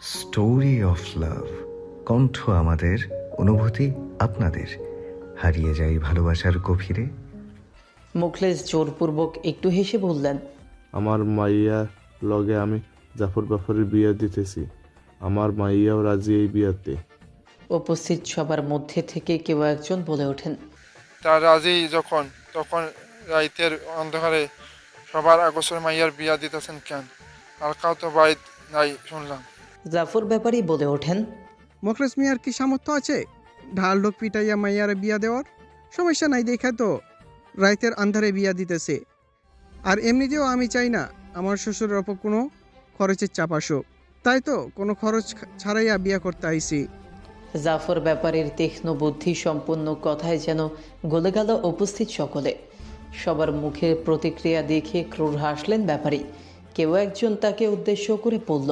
Story of love. কণ্ঠ আমাদের, অনুভূতি আপনাদের। হারিয়ে যাই ভালোবাসার গভীরে। মুখলেস জোরপূর্বক একটু হেসে বললেন, আমার মাইয়ার লগে আমি জাফর বাফরের বিয়া দিতেছি। আমার মাইয়াও রাজি এই বিয়াতে। উপস্থিত সবার মধ্যে থেকে কেউ একজন বলে ওঠেন, তার রাজি যখন, তখন রাইতের অন্ধকারে সবার আগসর মাইয়ার বিয়া দিতেছেন কেন? আর কাউ তো বাড়িত নাই শুনলাম। জাফর ব্যাপারী বলে ওঠেন, মোখলেস মিয়ার কি সামর্থ্য আছে ঢাল লোক পিটাইয়া মাইয়ারে বিয়া দেওয়ার? সমস্যা নাই দেখা তো রাইতের আন্ধারে বিয়া দিতেছে। আর এমনিতেও আমি চাই না আমার শ্বশুরের ওপর কোনো খরচের চাপ আসুক, তাই তো কোনো খরচ ছাড়াইয়া বিয়া করতে আইছি। জাফর ব্যাপারীর তীক্ষ্ণ বুদ্ধি সম্পন্ন কথায় যেন গলে গেল উপস্থিত সকলে। সবার মুখের প্রতিক্রিয়া দেখে ক্রূর হাসলেন ব্যাপারী। কেউ একজন তাকে উদ্দেশ্য করে বলল,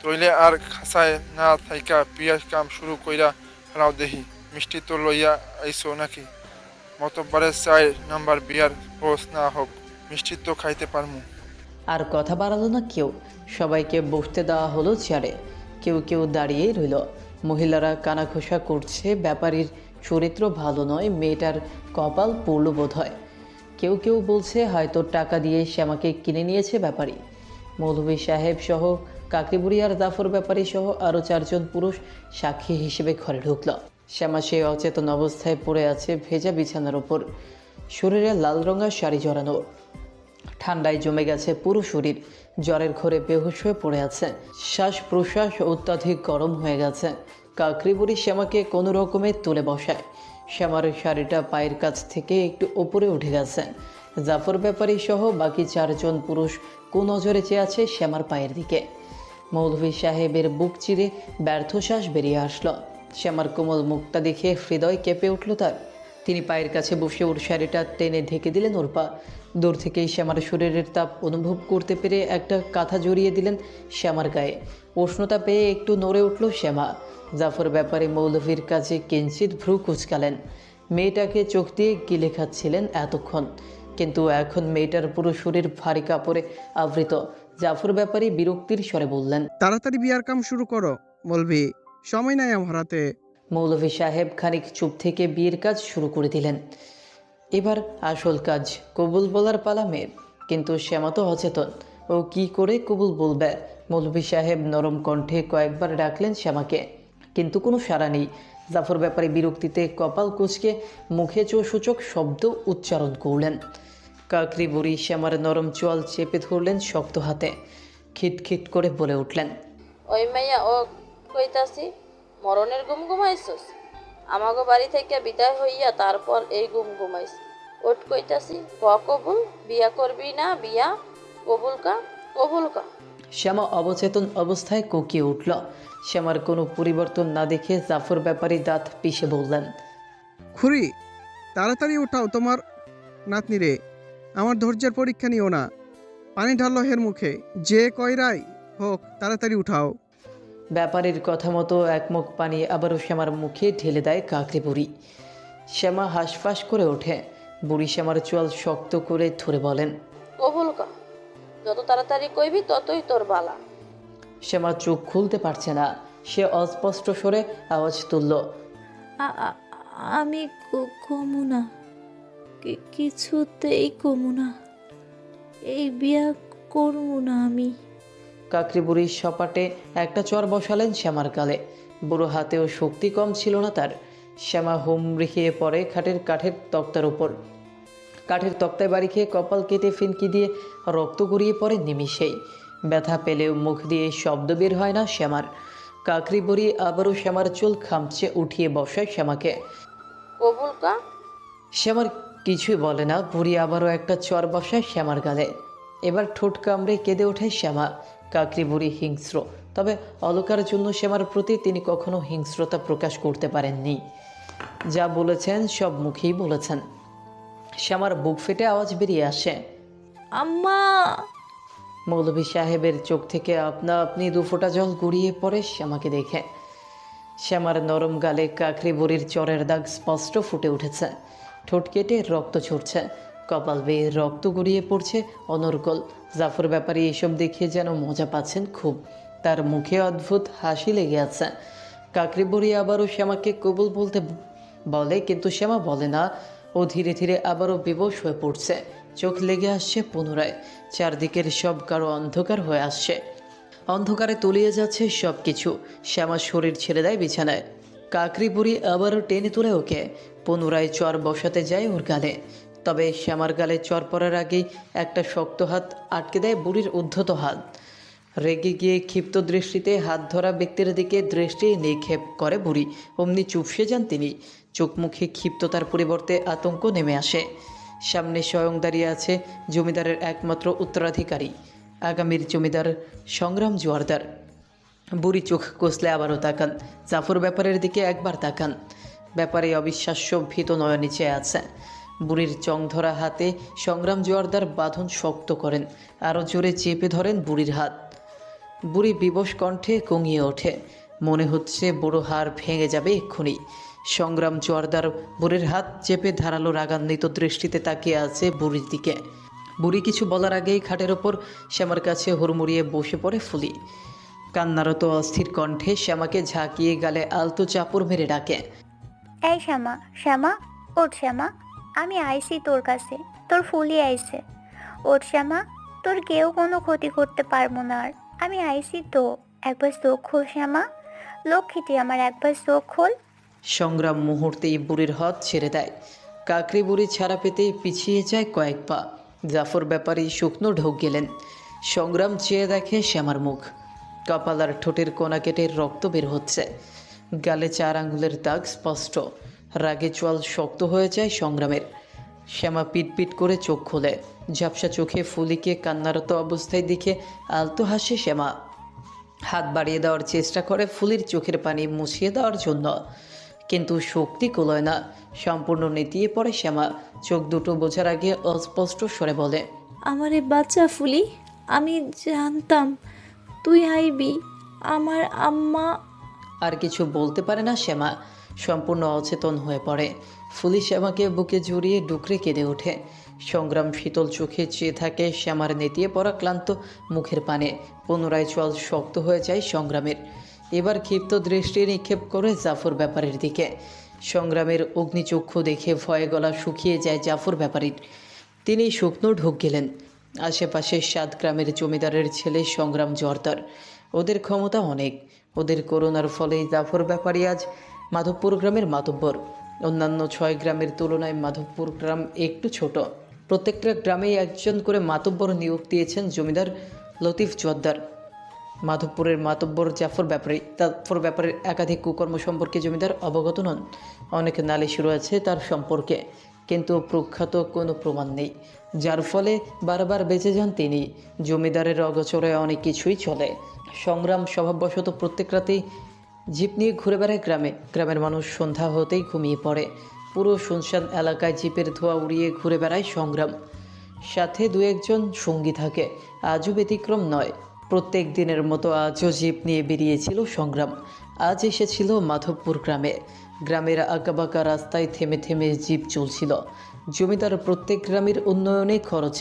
তইলে আর খাসায় না থাইকা বিয়ার কাম শুরু কইরা ফেলাও দেহি। মিষ্টি তো লইয়া আইসো নাকি? মতবারে 4 নাম্বার বিয়ার পোস না হোক, মিষ্টি তো খাইতে পারমু। আর কথা বাড়ালো না কেউ। সবাইকে বসতে দেওয়া হলো চেয়ারে। কেউ কেউ দাঁড়িয়েই রইল। মহিলারা কানাঘোষা করছে, ব্যাপারীর চরিত্র ভালো নয়, মেয়েটার কপাল পড়ল বোধ হয়। কেউ কেউ বলছে হয়তো টাকা দিয়ে শ্যামাকে কিনে নিয়েছে ব্যাপারী। মৌলভী সাহেব সহ কাকরিবুড়ি আর জাফর ব্যাপারী সহ আরও 4 জন পুরুষ সাক্ষী হিসেবে ঘরে ঢুকল। শ্যামা সে অচেতন অবস্থায় পড়ে আছে ভেজা বিছানার ওপর, শরীরে লাল রঙা শাড়ি জড়ানো। ঠান্ডায় জমে গেছে পুরো শরীর, জ্বরের ঘরে বেহুশ হয়ে পড়ে আছে। শ্বাস প্রশ্বাস অত্যাধিক গরম হয়ে গেছে। কাকরিবুড়ি শ্যামাকে কোনো রকমে তুলে বসায়। শ্যামার শাড়িটা পায়ের কাছ থেকে একটু ওপরে উঠে গেছে। জাফর ব্যাপারী সহ বাকি 4 জন পুরুষ কুনজরে চেয়ে আছে শ্যামার পায়ের দিকে। মৌলভী সাহেবের বুক চিরে ব্যর্থ শ্বাস বেরিয়ে আসলো। শ্যামার কোমল মুখটা দেখে হৃদয় কেঁপে উঠল তার। তিনি পায়ের কাছে বসে ওর শাড়িটা টেনে ঢেকে দিলেন ওর পা। দূর থেকেই শ্যামার শরীরের তাপ অনুভব করতে পেরে একটা কাঁথা জড়িয়ে দিলেন শ্যামার গায়ে। উষ্ণতা পেয়ে একটু নড়ে উঠল শ্যামা। জাফর ব্যাপারে মৌলভীর কাছে কিঞ্চিত ভ্রু কুচকালেন। মেয়েটাকে চোখ দিয়ে গিলে খাচ্ছিলেন এতক্ষণ, কিন্তু এখন মেয়েটার পুরো শরীর ভারী কাপড়ে আবৃত। জাফর ব্যাপারী বিরক্তির স্বরে বললেন, তাড়াতাড়ি বিয়ার কাম শুরু করো বলবি, সময় নাই আমার হাতে। মৌলভী সাহেব খানিক চুপ থেকে বিয়ের কাজ শুরু করে দিলেন। এবার আসল কাজ, কবুল বলার পালা মেয়ের। কিন্তু শ্যামা তো অচেতন, ও কি করে কবুল বলবে? মৌলভী সাহেব নরম কণ্ঠে কয়েকবার ডাকলেন শ্যামাকে, কিন্তু কোনো সাড়া নেই। জাফর ব্যাপারী বিরক্তিতে কপাল কুঁচকে মুখে সূচক শব্দ উচ্চারণ করলেন। কাকরি বুড়ি শ্যামার নরম চোয়াল চেপে ধরলেন শক্ত হাতে। খিটখিট করে বলে উঠলেন, ওই মাইয়া ও কইতাছি মরণের ঘুম ঘুমাইছস? আমাগো বাড়ি থেকে বিদায় হইয়া তারপর এই ঘুম ঘুমাইস। ওট কইতাছি ক কবুল, বিয়া করবি না? বিয়া কবুল কা, কবুল কা। শ্যামা অবচেতন অবস্থায় কোকিয়ে উঠল। শ্যামার কোনো পরিবর্তন না দেখে জাফর ব্যাপারী দাঁত পিষে বললেন, খুরি, তাড়াতাড়ি উঠাও তোমার নাতনি রে, আমার ধৈর্যের পরীক্ষা নিও না। পানি ঢালো হের মুখে, যে কয়রাই হোক তাড়াতাড়ি উঠাও। ব্যাপারীর কথা মতো এক মুখ পানি আবারও শ্যামার মুখে ঢেলে দেয় কাকরি বুড়ি। শ্যামা হাঁসফাঁস করে ওঠে। বুড়ি শ্যামার চোয়াল শক্ত করে ধরে বলেন, কবুল কা, যত তাড়াতাড়ি কইবি ততই তোর বালা। শ্যামা চোখ খুলতে পারছে না। সে অস্পষ্ট স্বরে আওয়াজ তুলল, আমি কমু না, কিছুতেই কমু না, এই বিয়া করবো না আমি। কাকরি বুড়ির সপাটে একটা চর বসালেন শ্যামার গালে। বুড়ো হাতেও শক্তি কম ছিল না তার। শ্যামা হুমড়িয়ে পড়ে খাটের কাঠের তক্তার উপর। কাঠের তক্তায় বাড়ি খেয়ে কপাল কেটে ফিনকি দিয়ে রক্ত গড়িয়ে পড়ে নিমিষেই। ব্যথা পেলেও মুখ দিয়ে শব্দ বের হয় না শ্যামার। কাকরি বুড়ি আবারও শ্যামার চুল খামচে উঠিয়ে বসায় শ্যামাকে। কবুল কা। শ্যামার কিছুই বলে না। বুড়ি আবারও একটা চর বসায় শ্যামার গালে। এবার ঠোঁট কামড়ে কেঁদে ওঠে শ্যামা। কাকরি বুড়ি হিংস্র, তবে অলকার জন্য শ্যামার প্রতি তিনি কখনো হিংস্রতা প্রকাশ করতে পারেননি। যা বলেছেন সব মুখেই বলেছেন। শ্যামার বুক ফেটে আওয়াজ বেরিয়ে আসে, আম্মা। মৌলভী সাহেবের চোখ থেকে আপনা আপনি 2 ফোঁটা জল গড়িয়ে পড়ে শ্যামাকে দেখে। শ্যামার নরম গালে কাকরি বুড়ির চরের দাগ স্পষ্ট ফুটে উঠেছে। ঠোঁট কেটে রক্ত ঝরছে, কপাল বেয়ে রক্ত গড়িয়ে পড়ছে অনর্গল। জাফর ব্যাপারী এসব দেখে যেন মজা পাচ্ছেন খুব। তার মুখে অদ্ভুত হাসি লেগে আছে। কাকরি বুড়ি আবারও শ্যামাকে কবুল বলতে বলে, কিন্তু শ্যামা বলে না। ও ধীরে ধীরে আবারও বিবশ হয়ে পড়ছে। চোখ লেগে আসছে পুনরায়। চারদিকের সব কারো অন্ধকার হয়ে আসছে। অন্ধকারে তলিয়ে যাচ্ছে সব কিছু। শ্যামা শরীর ছেড়ে দেয় বিছানায়। কাকরি বুড়ি আবারও টেনে তুলে ওকে। পুনরায় চর বসাতে যায় ওর গালে। তবে শ্যামার গালে চর পড়ার আগেই একটা শক্ত হাত আটকে দেয় বুড়ির উদ্ধত হাত। রেগে গিয়ে ক্ষিপ্ত দৃষ্টিতে হাত ধরা ব্যক্তির দিকে দৃষ্টি নিক্ষেপ করে বুড়ি। অমনি চুপসে যান তিনি। চোখ মুখে ক্ষিপ্ততার পরিবর্তে আতঙ্ক নেমে আসে। সামনে স্বয়ং দাঁড়িয়ে আছে জমিদারের একমাত্র উত্তরাধিকারী, আগামীর জমিদার সংগ্রাম জোয়ারদার। বুড়ি চোখ কষলে আবারও তাকান। জাফর ব্যাপারের দিকে একবার তাকান। ব্যাপারে অবিশ্বাস্য ভীত নয়নে চেয়ে আছে। বুড়ির চং ধরা হাতে সংগ্রাম জোয়ারদার বাঁধন শক্ত করেন। আরও জোরে চেপে ধরেন বুড়ির হাত। বুড়ি বিবশ কণ্ঠে কঙিয়ে ওঠে। মনে হচ্ছে বুড়ো হাড় ভেঙে যাবে এক্ষুনি। সংগ্রাম জোয়ারদার বুড়ির হাত চেপে ধারালো রাগান্বিত দৃষ্টিতে তাকিয়ে আছে বুড়ির দিকে। বুড়ি কিছু বলার আগেই খাটের ওপর শ্যামার কাছে হুড়মুড়িয়ে বসে পড়ে ফুলি। কান্নারত অস্থির কণ্ঠে শ্যামাকে ঝাঁকিয়ে গালে আলতো চাপড় মেরে ডাকে। এই শ্যামা, শ্যামা, ওঠ শ্যামা, আমি আইছি তোর কাছে, তোর ফুলি আইছে। ওঠ শ্যামা, তোর কেউ কোনো ক্ষতি করতে পারবো না আর। আমি আইছি তো, একবার চোখ খোল শ্যামা, লক্ষ্মীটি আমার, একবার চোখ খোল। সংগ্রাম মুহূর্তেই বুড়ির হাত ছেড়ে দেয়। কাকরি বুড়ি ছাড়া পেতেই পিছিয়ে যায় কয়েক পা। জাফর ব্যাপারী শুকনো ঢোক গেলেন। সংগ্রাম চেয়ে দেখে শ্যামার মুখ। কপাল আর ঠোঁটের কোনা কেটে রক্ত বের হচ্ছে। গালে 4 আঙুলের দাগ স্পষ্ট। রাগে চোয়াল শক্ত হয়ে যায় সংগ্রামের। শ্যামা পিটপিট করে চোখ খোলে। ঝাপসা চোখে ফুলিকে কান্নারত অবস্থায় দেখে আলতো হাসে শ্যামা। হাত বাড়িয়ে দেওয়ার চেষ্টা করে ফুলির চোখের পানি মুছিয়ে দেওয়ার জন্য, কিন্তু শক্তি কুলোয় না। সম্পূর্ণ নেতিয়ে পড়ে শ্যামা। চোখ দুটো বোঝার আগে অস্পষ্ট স্বরে বলে, আমারে বাচ্চা ফুলি, আমি জানতাম তুই আইবি। আমার আম্মা। আর কিছু বলতে পারে না শ্যামা। সম্পূর্ণ অচেতন হয়ে পড়ে। ফুলি শ্যামাকে বুকে জড়িয়ে ডুকরে কেঁদে ওঠে। সংগ্রাম শীতল চোখে চেয়ে থাকে শ্যামার নেতিয়ে পড়া ক্লান্ত মুখের পানে। পুনরায় চোয়াল শক্ত হয়ে যায় সংগ্রামের। এবার ক্ষিপ্ত দৃষ্টি নিক্ষেপ করে জাফর ব্যাপারীর দিকে। সংগ্রামের অগ্নিচক্ষু দেখে ভয়ে গলা শুকিয়ে যায় জাফর ব্যাপারীর। তিনি শুকনো ঢোক গেলেন। আশেপাশে 7 গ্রামের জমিদারের ছেলে সংগ্রাম জোয়ারদার। ওদের ক্ষমতা অনেক। ওদের করুণার ফলেই জাফর ব্যাপারী আজ মাধবপুর গ্রামের মাতব্বর। অন্যান্য 6 গ্রামের তুলনায় মাধবপুর গ্রাম একটু ছোট। প্রত্যেকটা গ্রামেই একজন করে মাতব্বর নিয়োগ দিয়েছেন জমিদার লতিফ জোয়ারদার। মাধবপুরের মাতব্বর জাফর ব্যাপারের একাধিক কুকর্ম সম্পর্কে জমিদার অবগত নন। অনেক নালিশ রয়েছে তার সম্পর্কে, কিন্তু প্রখ্যাত কোনো প্রমাণ নেই, যার ফলে বারবার বেঁচে যান তিনি। জমিদারের অগোচরে অনেক কিছুই চলে। সংগ্রাম স্বভাববশত প্রত্যেক রাতেই জিপ নিয়ে ঘুরে বেড়ায় গ্রামে। গ্রামের মানুষ সন্ধ্যা হতেই ঘুমিয়ে পড়ে। পুরো শুনশান এলাকায় জিপের ধোঁয়া উড়িয়ে ঘুরে বেড়ায় সংগ্রাম। সাথে 2-1 জন সঙ্গী থাকে। আজও ব্যতিক্রম নয়। প্রত্যেক দিনের মতো আজও জিপ নিয়ে বেরিয়েছিল সংগ্রাম। আজ এসেছিল মাধবপুর গ্রামে। গ্রামের আঁকাবাঁকা রাস্তায় থেমে থেমে জিপ চলছিল। জমিদার প্রত্যেক গ্রামের উন্নয়নে খরচ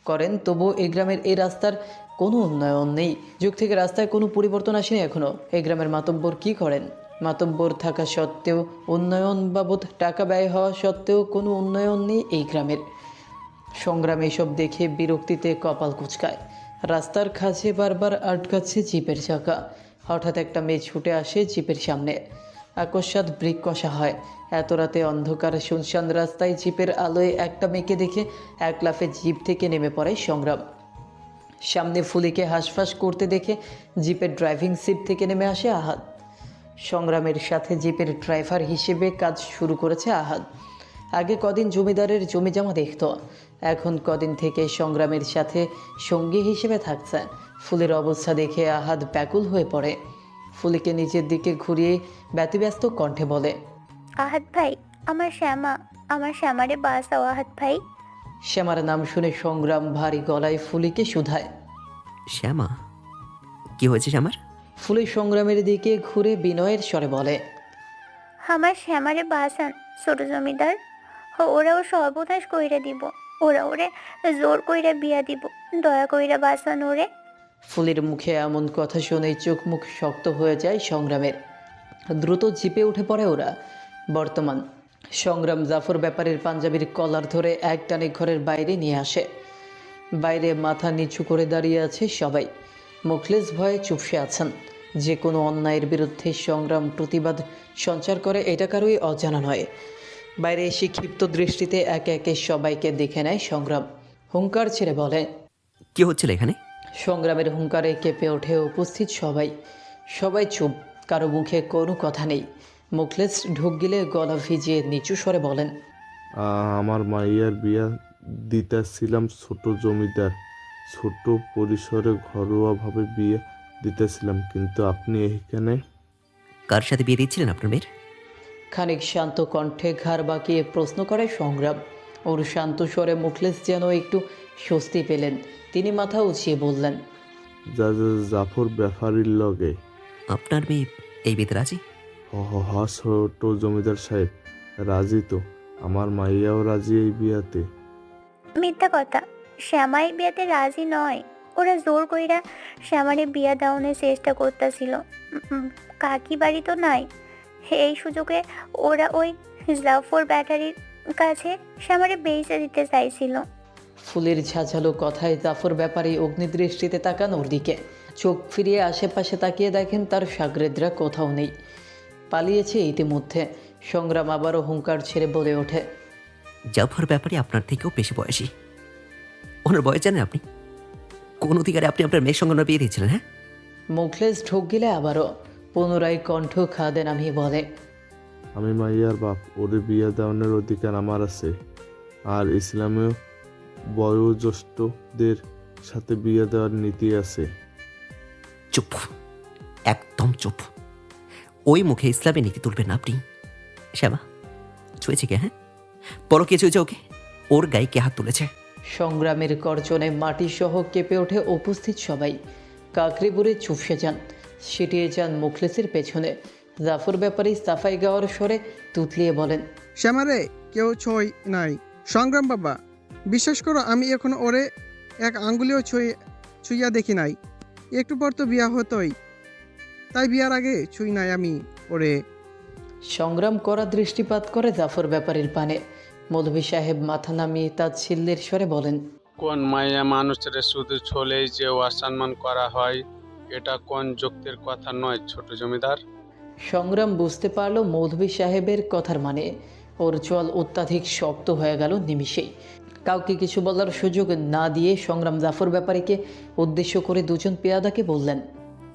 করেন, তবুও এই গ্রামের এই রাস্তার কোনো উন্নয়ন নেই। যুগ থেকে রাস্তায় কোনো পরিবর্তন আসেনি এখনও। এই গ্রামের মাতব্বর কী করেন? মাতব্বর থাকা সত্ত্বেও উন্নয়ন বাবদ টাকা ব্যয় হওয়া সত্ত্বেও কোনো উন্নয়ন নেই এই গ্রামের। সংগ্রাম এসব দেখে বিরক্তিতে কপাল কুঁচকায়। রাস্তার কাছে বারবার আটকাচ্ছে জিপের চাকা। হঠাৎ একটা মেয়ে ছুটে আসে জিপের সামনে। আকস্মাৎ ব্রেক কষা হয়। এত রাতে অন্ধকার শুনশান রাস্তায় জিপের আলোয় একটা মেয়েকে দেখে এক লাফে জিপ থেকে নেমে পড়ে সংগ্রাম। সামনে ফুলিকে হাঁসফাঁস করতে দেখে জিপের ড্রাইভিং সিট থেকে নেমে আসে আহাদ। সংগ্রামের সাথে জিপের ড্রাইভার হিসেবে কাজ শুরু করেছে আহাদ। আগে কদিন জমিদারের জমিজমা দেখত, এখন কদিন থেকে সংগ্রামের সাথে সঙ্গী হিসেবে থাকছে। ফুলের অবস্থা দেখে আহাদ ব্যাকুল হয়ে পড়ে। ফুলিকে নিজের দিকে ঘুরিয়ে ব্যতিব্যস্ত কণ্ঠে বলে, আহাত ভাই, আমার শ্যামারে বাঁচাও আহাত ভাই। শ্যামার নাম শুনে সংগ্রাম ভারী গলায় ফুলিকে শুধায়। শ্যামা, কি হয়েছে শ্যামার? ফুলি সংগ্রামের দিকে ঘুরে বিনয়ের স্বরে বলে, আমার শ্যামারে বাঁচান ছোট জমিদার। ওরাও সর্বনাশ কইরা দিব, ওরা ওরে জোর কইরা বিয়া দিব, দয়া কইরা বাঁচান ওরে। ফুলির মুখে এমন কথা শুনেই চোখ মুখ শক্ত হয়ে যায় সংগ্রামের। দ্রুত জিপে উঠে পড়ে ওরা। বর্তমান সংগ্রাম জাফর ব্যাপারীর পাঞ্জাবির কলার ধরে একটানে ঘরের বাইরে নিয়ে আসে। বাইরে মাথা নিচু করে দাঁড়িয়ে আছে সবাই। মুখলেস ভয়ে চুপসে আছেন। যে কোনো অন্যায়ের বিরুদ্ধে সংগ্রাম প্রতিবাদ সঞ্চার করে এটা কারোই অজানা নয়। বাইরে এসে ক্ষিপ্ত দৃষ্টিতে একে একে সবাইকে দেখে নেয় সংগ্রাম। হুঙ্কার ছেড়ে বলে, কি হচ্ছিল এখানে? সংগ্রামের হুঙ্কারে কেঁপে ওঠে উপস্থিত সবাই। সবাই চুপ, কারো মুখে কোনো কথা নেই। মুখলেস ঢুক গিলে গলা ভিজিয়ে নিচু স্বরে বলেন, আমার মাইয়ার বিয়া দিতেছিলাম ছোট জমিদার, ছোট পরিসরে ঘরোয়াভাবে বিয়ে দিতেছিলাম, কিন্তু আপনি এখানে। কার সাথে বিয়ে দিচ্ছিলেন আপনার মেয়ের? খানিক শান্ত কণ্ঠে ঘাড় বাঁকিয়ে প্রশ্ন করে সংগ্রাম। ওর শান্ত স্বরে মুখলেস যেন একটু স্বস্তি পেলেন। তিনি মাথা উঁচিয়ে বললেন, জাফর ব্যাপারীর লগে। আপনার মেয়ে এই বিয়েতে রাজি? ছোট জমিদার সাহেব, রাজি তো। আমার মাইয়াও রাজি এই বিয়াতে। মিথ্যা কথা, শ্যামা এই বিয়াতে রাজি নয়। ওরা জোর কইরা শ্যামারে বিয়া দেওয়ানোর চেষ্টা করতেছিল। কাকি বাড়ি তো নাই, এই সুযোগে ওরা ওই জাফর ব্যাটারির কাছে শ্যামারে বেঁচে দিতে চাইছিল। ফুলের ঝাঁঝালো কথায় জাফর ব্যাপারী অগ্নিদৃষ্টিতে তাকান ওর দিকে। চোখ ফিরিয়ে আশেপাশে তাকিয়ে দেখেন তার সাগরেদরা কোথাও নেই, পালিয়েছে ইতিমধ্যে। সংগ্রাম আবারও হুঙ্কার ছেড়ে বলে ওঠে, জাফর ব্যাপারে আপনার থেকেও বেশি বয়সী। ওনার বয়স জানেন আপনি? কোন অধিকারে আপনি আপনার মেয়ের সঙ্গে ওনার বিয়ে দিয়েছিলেন? হ্যাঁ, মুখলেস ঢোক গিলে আবারও পুনরায় কণ্ঠ খাদে নামিয়ে বলে, আমি মাইয়ার বাপ, ওরে বিয়া দেওয়ানোর অধিকার আমার আছে। আর ইসলামেও বয়োজ্যেষ্ঠদের সাথে বিয়ে দেওয়ার নীতি আছে। চুপ, একদম চুপ। ওই মুখে ইসলামের নীতি তুলবেন না আপনি। শ্যামা, ছুঁয়েছে কে? হ্যাঁ, বলো কে ছুঁয়েছে ওকে? ওর গায়ে কে হাত তুলেছে? সংগ্রামের গর্জনে মাটি সহ কেঁপে ওঠে উপস্থিত সবাই। কাকড়ি বুড়ে চুপসে যান, সিটিয়ে যান মুখলেসের পেছনে। জাফর ব্যাপারী সাফাই গাওয়ার স্বরে তুতলিয়ে বলেন, শ্যামারে কেউ ছই নাই। সংগ্রাম বাবা, বিশ্বাস করো আমি এখন ওরে এক আঙ্গুলিও ছুঁইয়া দেখি নাই। একটু পর তো বিয়া হতোই, তাই বিয়ার আগে ছুঁই নাই আমি ওরে। সংগ্রাম করা দৃষ্টিপাত করে জাফর ব্যাপারীর পানে। মৌলভী সাহেব মাথা নামিয়ে তাচ্ছিল্যের স্বরে বলেন, কোন মায়া মানুষের শুধু ছলেই যে অসম্মান করা হয়, এটা কোন যুক্তির কথা নয় ছোট জমিদার। সংগ্রাম বুঝতে পারল মৌলভী সাহেবের কথার মানে। ওর চল অত্যাধিক শক্ত হয়ে গেল নিমিষেই। কাউকে কিছু বলার সুযোগ না দিয়ে সংগ্রাম জাফর ব্যাপারীকে উদ্দেশ্য করে দুজন পেয়াদাকে বললেন,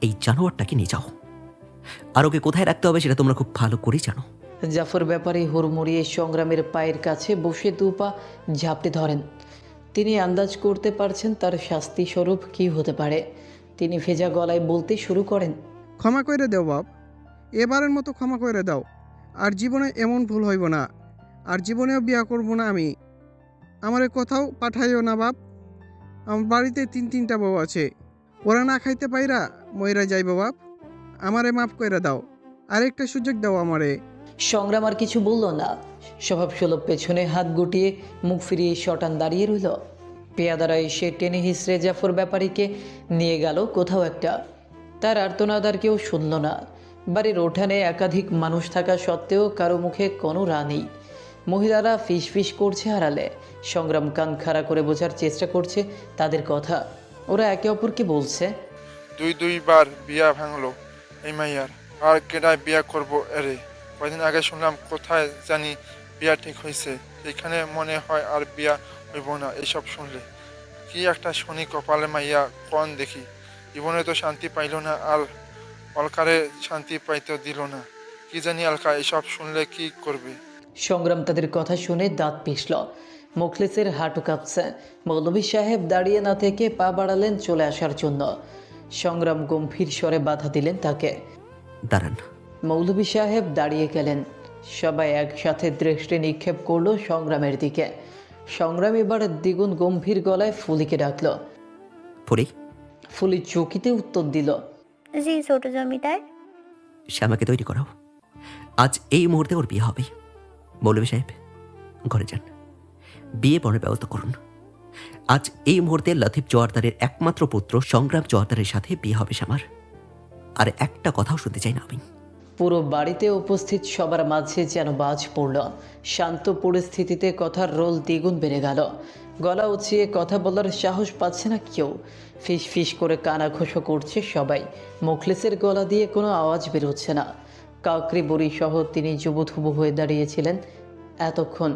এই জানোয়ারটাকে নিয়ে যাও, আর ওকে কোথায় রাখতে হবে সেটা তোমরা খুব ভালো করেই জানো। জাফর ব্যাপারী হুড়মুড়িয়ে সংগ্রামের পায়ের কাছে বসে দুপা ঝাপটে ধরেন। তিনি আন্দাজ করতে পারছেন তার শাস্তি স্বরূপ কী হতে পারে। তিনি ভেজা গলায় বলতে শুরু করেন, ক্ষমা করে দাও বাপ, এবারের মতো ক্ষমা করে দাও। আর জীবনে এমন ভুল হইব না। আর জীবনেও বিয়া করব না আমি। আমারে কোথাও পাঠাইও না বাপ। আমার বাড়িতে তিনটা বউ আছে, ওরা না খাইতে পাইরা মইরা যাইব বাপ। আমারে মাফ করে দাও, আরেকটা সুযোগ দাও আমারে। সংগ্রাম আর কিছু বলল না। স্বভাবসুলভ পেছনে হাত গুটিয়ে মুখ ফিরিয়ে শটান দাঁড়িয়ে রইল। পেয়াদারা এসে টেনে হিসড়ে জাফর ব্যাপারীকে নিয়ে গেল কোথাও একটা। তার আর্তনাদ আর কেউ শুনল না। বাড়ির উঠানে একাধিক মানুষ থাকা সত্ত্বেও কারো মুখে কোনো রা নেই। মহিলারা ফিস করছে আড়ালে। সংগ্রাম কান খাড়া করে বোঝার চেষ্টা করছে তাদের কথা। ওরা একে অপরকে বলছে, দুইবার বিয়া ভাঙলো এই মাইয়ার, আর কেডায় বিয়া করব এরে। কয়দিন আগে শুনলাম কোথায় জানি বিয়া ঠিক হয়েছে, এখানে মনে হয় আর বিয়া হইব না। এইসব শুনলে কি একটা শনি কপালে মাইয়া কন দেখি। জীবনে তো শান্তি পাইল না, আর অলকারে শান্তি পাইতে দিল না। কি জানি আলকা এসব শুনলে কি করবে। সংগ্রাম তাদের কথা শুনে দাঁত পিষল। মুখলেসের হাঁটু কাঁপছে। মৌলভী সাহেব দাঁড়িয়ে না থেকে পা বাড়ালেন চলে আসার জন্য। সংগ্রাম গম্ভীর স্বরে বাধা দিলেন তাকে। দাঁড়ান। মৌলভী সাহেব দাঁড়িয়ে গেলেন। সবাই একসাথে দৃষ্টি নিক্ষেপ করলো সংগ্রামের দিকে। সংগ্রাম এবার দ্বিগুণ গম্ভীর গলায় ফুলিকে ডাকল। ফুলি। ফুলি চকিতে উত্তর দিল, জি ছোট জমিদার। শ্যামাকে তৈরি করাও, আজ এই মুহূর্তে ওর বিয়ে হবে। মৌলভী সাহেব, ঘরে যান, বিয়ে পড়ার ব্যবস্থা করুন। আজ এই মুহূর্তে লতিফ জোয়ারদারের একমাত্র পুত্র সংগ্রাম জোয়ারদারের সাথে বিয়ে হবে শ্যামার। আর একটা কথাও শুনতে চাই না আমি। পুরো বাড়িতে উপস্থিত সবার মাঝে যেন বাজ পড়ল। শান্ত পরিস্থিতিতে কথার রোল দ্বিগুণ বেড়ে গেল। গলা উঁচিয়ে কথা বলার সাহস পাচ্ছে না কেউ। ফিস ফিস করে কানাঘোষা করছে সবাই। মুখলেসের গলা দিয়ে কোনো আওয়াজ বেরোচ্ছে না। কাকরি বড়ি সহ তিনি জুবুথুবু হয়ে দাঁড়িয়েছিলেন এতক্ষণ।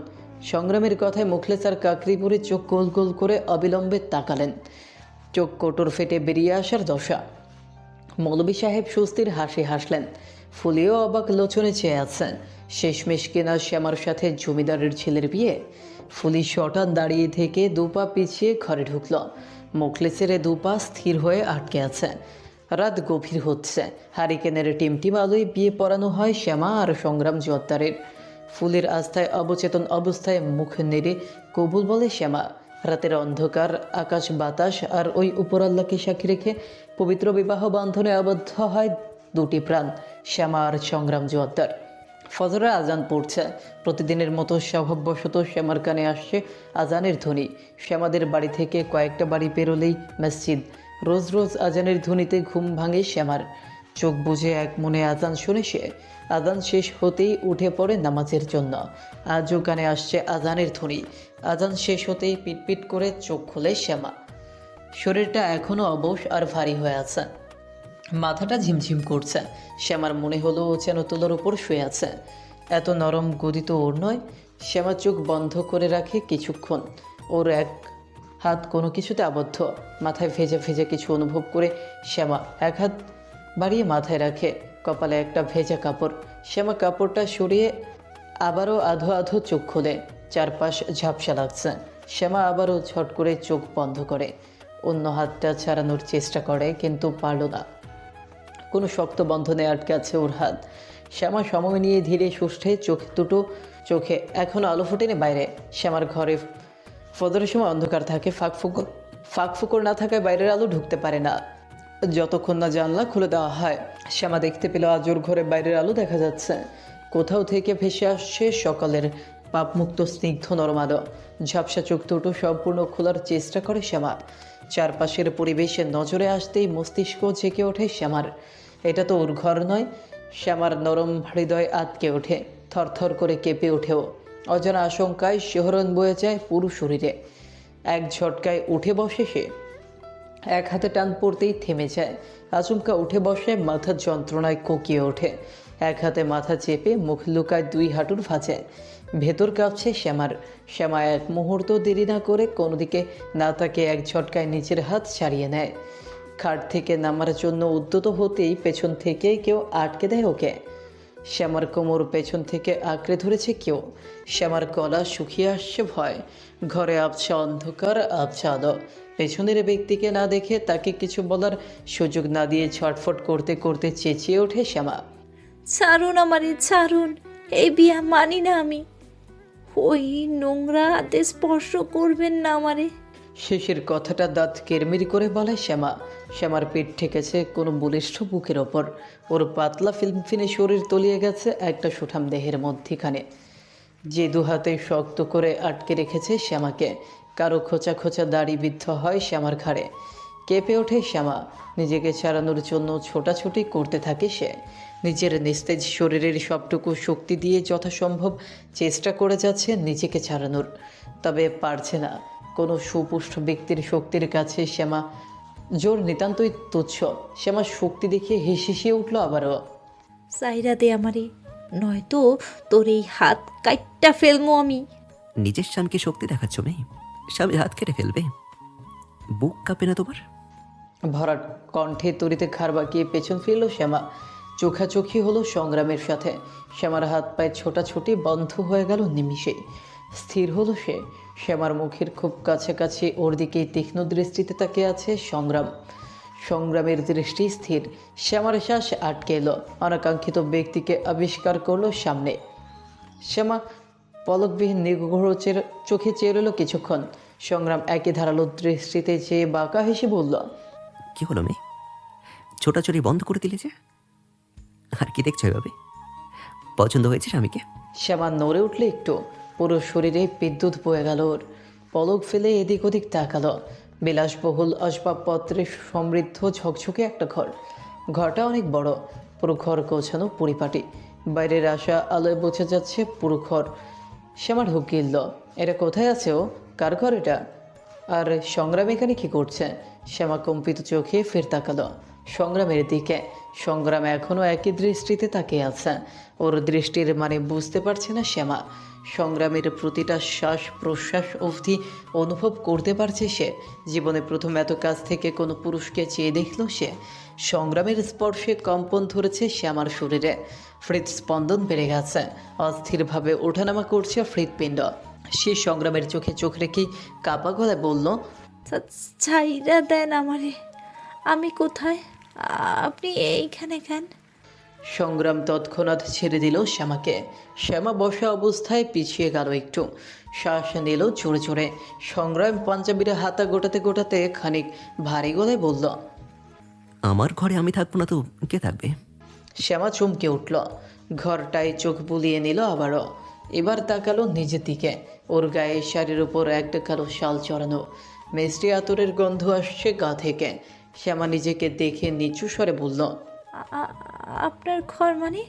সংগ্রামের কথায় মুখলেস আর কাকরি বুড়ি চোখ গোল গোল করে অবিলম্বে তাকালেন। চোখ কোটর ফেটে বেরিয়ে আসার দশা। মৌলভী সাহেব স্বস্তির হাসি হাসলেন। ফুলিও অবাক লোচনে চেয়ে আছেন। শেষমেশ কিনা শ্যামার সাথে জমিদারের ছেলের বিয়ে। ফুলি শটান দাঁড়িয়ে থেকে দুপা পিছিয়ে ঘরে ঢুকল। মুখলেসের দুপা স্থির হয়ে আটকে আছে। রাত গভীর হচ্ছে। হারিকেনের টিমটিম আলোয় বিয়ে পড়ানো হয় শ্যামা আর সংগ্রাম জোয়ারদারের। ফুলের আস্থায় অবচেতন অবস্থায় মুখ নেড়ে কবুল বলে শ্যামা। রাতের অন্ধকার, আকাশ বাতাস আর ওই উপরাল্লাকে সাক্ষী রেখে পবিত্র বিবাহ বন্ধনে আবদ্ধ হয় দুটি প্রাণ, শ্যামা আর সংগ্রাম জোয়ারদার। ফজরের আজান পড়ছে। প্রতিদিনের মতো স্বভাববশত শ্যামার কানে আসছে আজানের ধ্বনি। শ্যামাদের বাড়ি থেকে কয়েকটা বাড়ি পেরোলেই মসজিদ। রোজ রোজ আজানের ধ্বনিতে ঘুম ভাঙে শ্যামার। চোখ বুজে এক মনে আজান শুনে সে আজান শেষ হতেই উঠে পড়ে নামাজের জন্য। আজও কানে আসছে আজানের ধ্বনি। আজান শেষ হতেই পিটপিট করে চোখ খোলে শ্যামা। শরীরটা এখনও অবশ আর ভারী হয়ে আছে। মাথাটা ঝিমঝিম করছে। শ্যামার মনে হলো ও যেন তুলোর উপর শুয়ে আছে। এত নরম গদি তো ওর নয়। শ্যামা চোখ বন্ধ করে রাখে কিছুক্ষণ। ওর এক হাত কোনো কিছুতে আবদ্ধ। মাথায় ভেজে ভেজে কিছু অনুভব করে শ্যামা এক হাত বাড়িয়ে মাথায় রাখে। কপালে একটা ভেজা কাপড়। শ্যামা কাপড়টা সরিয়ে আবারও আধো আধো চোখ খোলে। চারপাশ ঝাপসা লাগছে। শ্যামা আবারও ছট করে চোখ বন্ধ করে। অন্য হাতটা ছাড়ানোর চেষ্টা করে, কিন্তু পারল না। কোনো শক্ত বন্ধনে আটকে আছে ওর হাত। শ্যামা সময় নিয়ে ধীরে সুষ্ঠে চোখে এখনও আলো ফোটেনি বাইরে। শ্যামার ঘরে ফজরের সময় অন্ধকার থাকে। ফাঁক না থাকায় বাইরের আলো ঢুকতে পারে না যতক্ষণ না জানলা খুলে দেওয়া হয়। শ্যামা দেখতে পেল আজ ওর ঘরে বাইরের আলো দেখা যাচ্ছে। কোথাও থেকে ভেসে আসছে সকালের পাপমুক্ত স্নিগ্ধ নরম আলো। ঝাপসা চোখ দুটো সম্পূর্ণ খোলার চেষ্টা করে শ্যামা। চারপাশের পরিবেশে নজরে আসতেই মস্তিষ্ক জেগে ওঠে শ্যামার। এটা তো ওর ঘর নয়। শ্যামার নরম হৃদয় আটকে ওঠে, থরথর করে কেঁপে ওঠেও। অজানা আশঙ্কায় শিহরণ বয়ে যায় পুরো শরীরে। এক ঝটকায় উঠে বসে সে। এক হাতে টান পড়তেই থেমে যায়। আচমকা উঠে বসে, মাথার যন্ত্রণায় কোকিয়ে ওঠে। এক হাতে মাথা চেপে মুখ লুকায় দুই হাঁটুর ভাঁজে। ভেতর কাঁপছে শ্যামার। শ্যামা এক মুহূর্ত দেরি না করে কোনো দিকে না তাকে এক ঝটকায় নিজের হাত ছাড়িয়ে নেয়। খাট থেকে নামার জন্য উদ্যত হতেই পেছন থেকে কেউ আটকে দেয় ওকে। শ্যামার কোমর পেছন থেকে আঁকড়ে ধরেছে কেউ। শ্যামার গলা শুকিয়ে আসছে ভয়। ঘরে আবছা অন্ধকার, আবছা আলো। পেছনের ব্যক্তিকে না দেখে তাকে কিছু বলার সুযোগ না দিয়ে ছটফট করতে করতে চেঁচিয়ে ওঠে শ্যামা। ছাড়ুন আমারে, ছাড়ুন। এই বিয়া মানি না আমি। ওই নোংরা হাতে স্পর্শ করবেন না আমারে। শেষের কথাটা দাঁত কেরমির করে বলে শ্যামা। শ্যামার পিঠ ঠেকেছে কোনো বলিষ্ঠ বুকের ওপর। ওর পাতলা ফিনফিনে শরীর তলিয়ে গেছে একটা সুঠাম দেহের মধ্যিখানে, যে দু হাতে শক্ত করে আটকে রেখেছে শ্যামাকে। কারো খোঁচা খোঁচা দাড়ি বিদ্ধ হয় শ্যামার ঘাড়ে। কেঁপে ওঠে শ্যামা। নিজেকে ছাড়ানোর জন্য ছোটাছুটি করতে থাকে সে। নিজের নিস্তেজ শরীরের সবটুকু শক্তি দিয়ে যথাসম্ভব চেষ্টা করে যাচ্ছে নিজেকে ছাড়ানোর, তবে পারছে না। কোনো সুপুষ্ট ব্যক্তির শক্তির কাছে শ্যামা জোর নিতান্তই তুচ্ছ। শ্যামা শক্তি দেখিয়ে হিসিয়ে উঠল আবারও। সাইরা দে আমারে, নয়তো তোর এই হাত কাইট্টা ফেলমো আমি। নিজের শানকে শক্তি দেখাচ্ছ মেয়ে, স্বামীর হাত কেটে ফেলবে। বুক কাঁপে না তোমার? ভরাট কণ্ঠে তরিতে ঘাড় বাঁকিয়ে পেছন ফিরল শ্যামা। চোখাচোখি হলো সংগ্রামের সাথে। শ্যামার হাত পায়ে ছোটাছুটি বন্ধ হয়ে গেল নিমিষে। স্থির হলো সে। শ্যামার মুখের খুব কাছাকাছি ওর দিকেই তীক্ষ্ণ দৃষ্টিতে তাকিয়ে আছে সংগ্রাম। সংগ্রামের দৃষ্টি স্থির। শ্যামার শ্বাস আটকে এলো। অনাকাঙ্ক্ষিত ব্যক্তিকে আবিষ্কার করলো সামনে। শ্যামা পলকবিহীন নিগূঢ় চোখে চেয়ে রইল কিছুক্ষণ। সংগ্রাম একই ধারালো দৃষ্টিতে চেয়ে বাঁকা হেসে বলল, কি হলো মেয়ে, ছোটাছুটি বন্ধ করে দিলে যে? আর কি দেখছো এভাবে? পছন্দ হয়েছে স্বামীকে? শ্যামা নড়ে উঠলে একটু। পুরো শরীরে বিদ্যুৎ বয়ে গেল ওর। পলক ফেলে এদিক ওদিক তাকালো। বিলাসবহুল আসবাবপত্রে সমৃদ্ধ ঝকঝকে একটা ঘর। ঘরটা অনেক বড়, পুরো ঘর গোছানো পরিপাটি। বাইরের আসা আলোয় বোঝা যাচ্ছে পুরো ঘর। শ্যামা ঢুক গিলল। এটা কোথায় আছে ও? কার ঘর এটা? আর সংগ্রাম এখানে কি করছে? শ্যামা কম্পিত চোখে ফের তাকালো সংগ্রামের দিকে। সংগ্রাম এখনও একই দৃষ্টিতে তাকিয়ে আছে। ওর দৃষ্টির মানে বুঝতে পারছে না শ্যামা। সংগ্রামের প্রতিটা শ্বাস প্রশ্বাস অবধি অনুভব করতে পারছে সে। জীবনে প্রথম এত কাছ থেকে কোনো পুরুষকে চেয়ে দেখল সে। সংগ্রামের স্পর্শে কম্পন ধরেছে শ্যামার শরীরে। হৃদস্পন্দন বেড়ে গেছে। অস্থিরভাবে ওঠানামা করছে হৃৎপিণ্ড। সে সংগ্রামের চোখে চোখ রেখে কাপা গলায় বলল, ছাইরা দেন আমারে, আমি কোথায়? আপনি এইখানে কেন? সংগ্রাম তৎক্ষণাৎ ছেড়ে দিল শ্যামাকে। শ্যামা বসা অবস্থায় পিছিয়ে গেল একটু, শ্বাস নিল জোরে জোরে। সংগ্রাম পাঞ্জাবির হাতা গোটাতে গোটাতে খানিক ভারী গলায় বলল, আমার ঘরে আমি থাকবো না তো কে থাকবে? শ্যামা চমকে উঠল। ঘরটায় চোখ বুলিয়ে নিল আবারও। এবার তাকালো নিজের দিকে। ওর গায়ে শাড়ির উপর একটা কালো শাল চড়ানো। মিষ্টি আতরের গন্ধ আসছে গা থেকে। শ্যামা নিজেকে দেখে নিচু স্বরে বলল, আপনার ঘর মানে?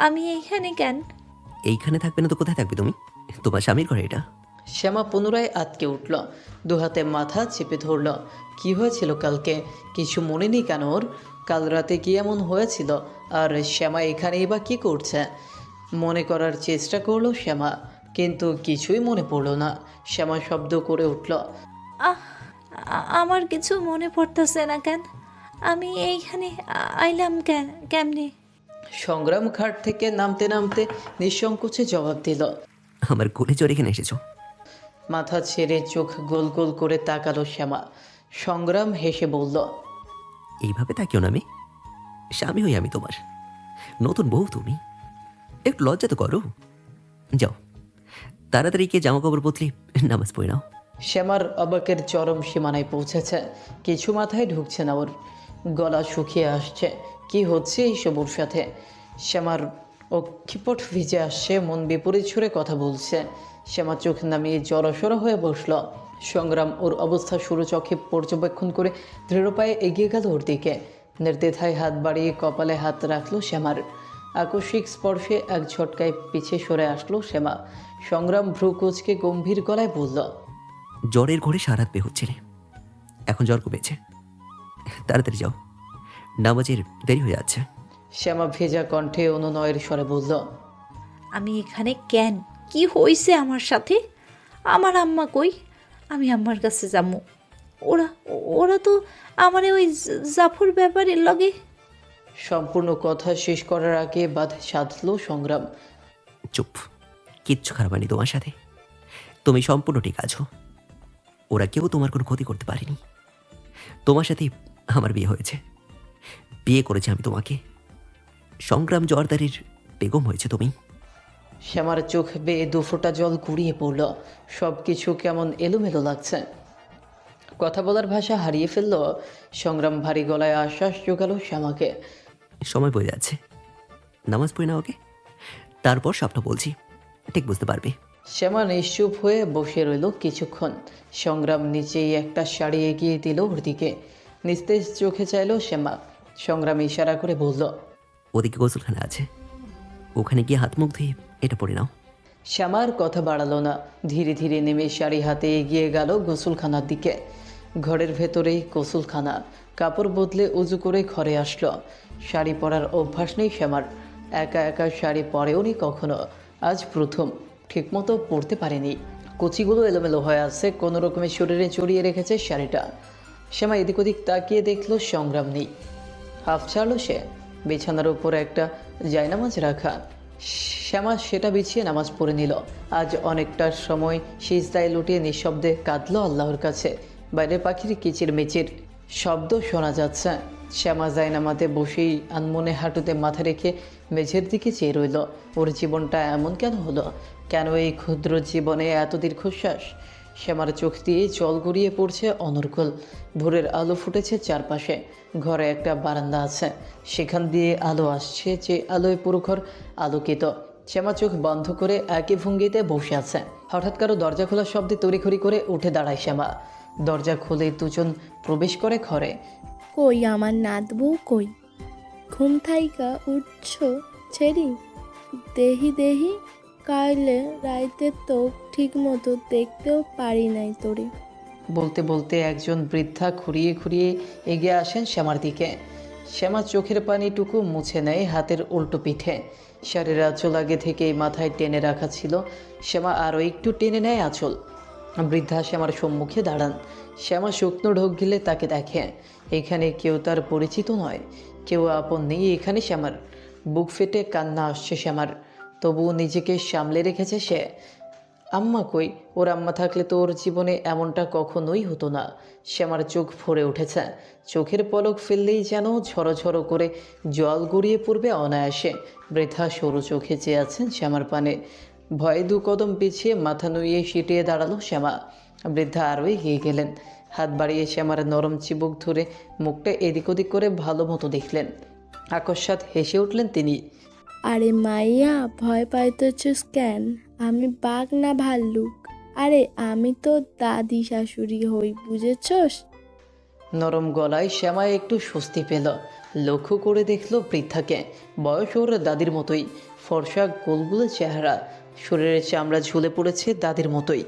আমি এইখানে কেন? এইখানে থাকবে না তো কোথায় থাকবে তুমি? তোমার স্বামীর ঘরে এটা। শ্যামা পুনরায় আটকে উঠল। দুহাতে মাথা চেপে ধরল। কি হয়েছিল কালকে? কিছু মনে নেই কেন ওর? কাল রাতে কি এমন হয়েছিল? আর শ্যামা এখানেই বা কী করছে? মনে করার চেষ্টা করলো শ্যামা, কিন্তু কিছুই মনে পড়ল না। শ্যামা শব্দ করে উঠল, আমার কিছু মনে পড়তেছে না কেন? আমি এইখানে আইলাম কেমনে? সংগ্রাম খাট থেকে নামতে নামতে নিঃসংকোচে জবাব দিল। আমার কোলে চড়ে এখানে এসেছো? মাথা ছেড়ে চোখ গোল গোল করে তাকালো শ্যামা। সংগ্রাম হেসে বলল, এইভাবে তাকিও না, আমি স্বামী হই আমি তোমার, নতুন বউ তুমি, একটু লজ্জা তো করো। যাও তাড়াতাড়ি গিয়ে জামা কাপড় বদলে নামাজ পড়ে নাও। শ্যামার অবাকের চরম সীমানায় পৌঁছেছে। কিছু মাথায় ঢুকছে না ওর। গলা শুকিয়ে আসছে। কি হচ্ছে এইসব ওর সাথে? শ্যামার অক্ষিপট ভিজে আসছে, মন বিপরীত সুরে কথা বলছে। শ্যামা চোখ নামিয়ে জড়সড় হয়ে বসল। সংগ্রাম ওর অবস্থা শুরু চোখে পর্যবেক্ষণ করে দৃঢ় পায়ে এগিয়ে গেল ওর দিকে। নির্দ্বিধায় হাত বাড়িয়ে কপালে হাত রাখলো শ্যামার। আকস্মিক স্পর্শে এক ঝটকায় পিছিয়ে সরে আসলো শ্যামা। সংগ্রাম ভ্রু কুঁচকে গম্ভীর গলায় বলল, জ্বরের ঘরে সারাত বে হচ্ছিলে, এখন জ্বর কমেছে, তাড়াতাড়ি যাও, নামাজের দেরি হয়ে যাচ্ছে। শ্যামা ভেজা কণ্ঠে অনুনয়ের স্বরে বলল, আমি এখানে কেন? কি হয়েছে আমার সাথে? আমার আম্মা কই? আমি আম্মার কাছে যাবো। ওরা ওরা তো আমারে ওই জাফর ব্যাপারের লগে। সম্পূর্ণ কথা শেষ করার আগে বাধ সাধল সংগ্রাম। চুপ, কিচ্ছু খারাপ হয়নি তোমার সাথে, তুমি সম্পূর্ণ ঠিক আছো। ওরা কেউ তোমার কোনো ক্ষতি করতে পারেনি। তোমার সাথে আমার বিয়ে হয়েছে, বিয়ে করেছি আমি তোমাকে। সংগ্রাম জোয়ারদারির বেগম হয়েছে তুমি। শ্যামার চোখ বেয়ে দুফোঁটা জল গুড়িয়ে পড়ল। সব কিছু কেমন এলোমেলো লাগছে। কথা বলার ভাষা হারিয়ে ফেলল সংগ্রাম। ভারী গলায় আশ্বাস জোগালো শ্যামাকে। সময় বয়ে যাচ্ছে, নামাজ পড়ে না ওকে, তারপর সবটা বলছি, ঠিক বুঝতে পারবে। শ্যামা নিশ্চুপ হয়ে বসে রইল কিছুক্ষণ। সংগ্রাম নিচেই একটা শাড়ি এগিয়ে দিল ওর দিকে। নিস্তেজ চোখে চাইল শ্যামা। সংগ্রাম ইশারা করে বলল, ওদিকে গোসলখানা আছে, ওখানে গিয়ে হাত মুখ ধুয়ে এটা পড়ে নাও। শ্যামার কথা বাড়ালো না। ধীরে ধীরে নেমে শাড়ি হাতে এগিয়ে গেল গোসলখানার দিকে। ঘরের ভেতরেই গোসলখানা। কাপড় বদলে উজু করে ঘরে আসলো। শাড়ি পরার অভ্যাস নেই শ্যামার। একা একা শাড়ি পরেও নি কখনো, আজ প্রথম। ঠিকমতো পরতে পারেনি। কুচিগুলো এলোমেলো হয়ে আছে, কোনো রকমের শরীরে জড়িয়ে রেখেছে শাড়িটা। শ্যামা এদিক ওদিক তাকিয়ে দেখলো সংগ্রাম নেই। হাফ ছাড়লো সে। বিছানার উপর একটা জায়নামাজ রাখা। শ্যামা সেটা বিছিয়ে নামাজ পড়ে নিল। আজ অনেকটা সময় সিজদায় লুটিয়ে নিঃশব্দে কাঁদলো আল্লাহর কাছে। বাইরে পাখির কিচিরমিচির শব্দ শোনা যাচ্ছে। শ্যামা জায়নামাতে বসেই আনমনে হাঁটুতে মাথা রেখে মেঝের দিকে চেয়ে রইল। ওর জীবনটা এমন কেন হলো? কেন এই ক্ষুদ্র জীবনে এত দীর্ঘশ্বাস? শ্যামার চোখ দিয়ে জল গড়িয়ে পড়ছে অনর্গল। ভোরের আলো ফুটেছে চারপাশে। ঘরে একটা বারান্দা আছে, সেখান দিয়ে আলো আসছে, যে আলোয় পুরো ঘর আলোকিত। শ্যামা চোখ বন্ধ করে একই ভঙ্গিতে বসে আছে। হঠাৎ কারো দরজা খোলার শব্দে তড়িঘড়ি করে উঠে দাঁড়ায় শ্যামা। দরজা খুলে দুজন প্রবেশ করে ঘরে। কই আমার নাত বউ কই? ঘুম থাইকা উঠছ ছেড়ি? দেহি দেহি কাইলে রাইতে তো ঠিক মতো দেখতেও পারি নাই তোরে। বলতে বলতে একজন বৃদ্ধা খুঁড়িয়ে খুঁড়িয়ে এগিয়ে আসেন শ্যামার দিকে। শ্যামা চোখের পানিটুকু মুছে নেয় হাতের উল্টো পিঠে। শাড়ির আঁচল আগে থেকেই মাথায় টেনে রাখা ছিল। শ্যামা আরও একটু টেনে নেয় আঁচল। বৃদ্ধা শ্যামার সম্মুখে দাঁড়ান। শ্যামা শুকনো ঢোক গিলে তাকে দেখে। এখানে কেউ তার পরিচিত নয়, কেউ আপন নেই এখানে শ্যামার। বুক ফেটে কান্না আসছে শ্যামার, তবুও নিজেকে সামলে রেখেছে সে। আম্মা কই? ওর আম্মা থাকলে তো ওর জীবনে এমনটা কখনোই হতো না। শ্যামার চোখ ভরে উঠেছে। চোখের পলক ফেললেই যেন ঝরঝর করে জল গড়িয়ে পড়বে অনায়াসে। বৃদ্ধা সরু চোখে চেয়ে আছেন শ্যামার পানে। ভয়ে দু কদম পিছিয়ে মাথা নুইয়ে সিটিয়ে দাঁড়ালো শ্যামা। বৃদ্ধা আরও এগিয়ে গেলেন। হাত বাড়িয়ে শ্যামার নরম চিবুক ধরে মুখটা এদিক ওদিক করে ভালো মতো দেখলেন। আকস্মাৎ হেসে উঠলেন তিনি। আরে মাইয়া, ভয় পাইতেছিস কেন? আমি বাঘ না ভাল্লুক? আরে আমি তো দাদি শাশুড়ি হই, বুঝেছস? নরম গলায় শ্যামা একটু স্বস্তি পেল। লক্ষ্য করে দেখল বৃদ্ধাকে। বয়স ওর দাদির মতোই, ফর্সা গোলগুলো চেহারা, শরীরের চামড়া ঝুলে পড়েছে দাদির মতোই।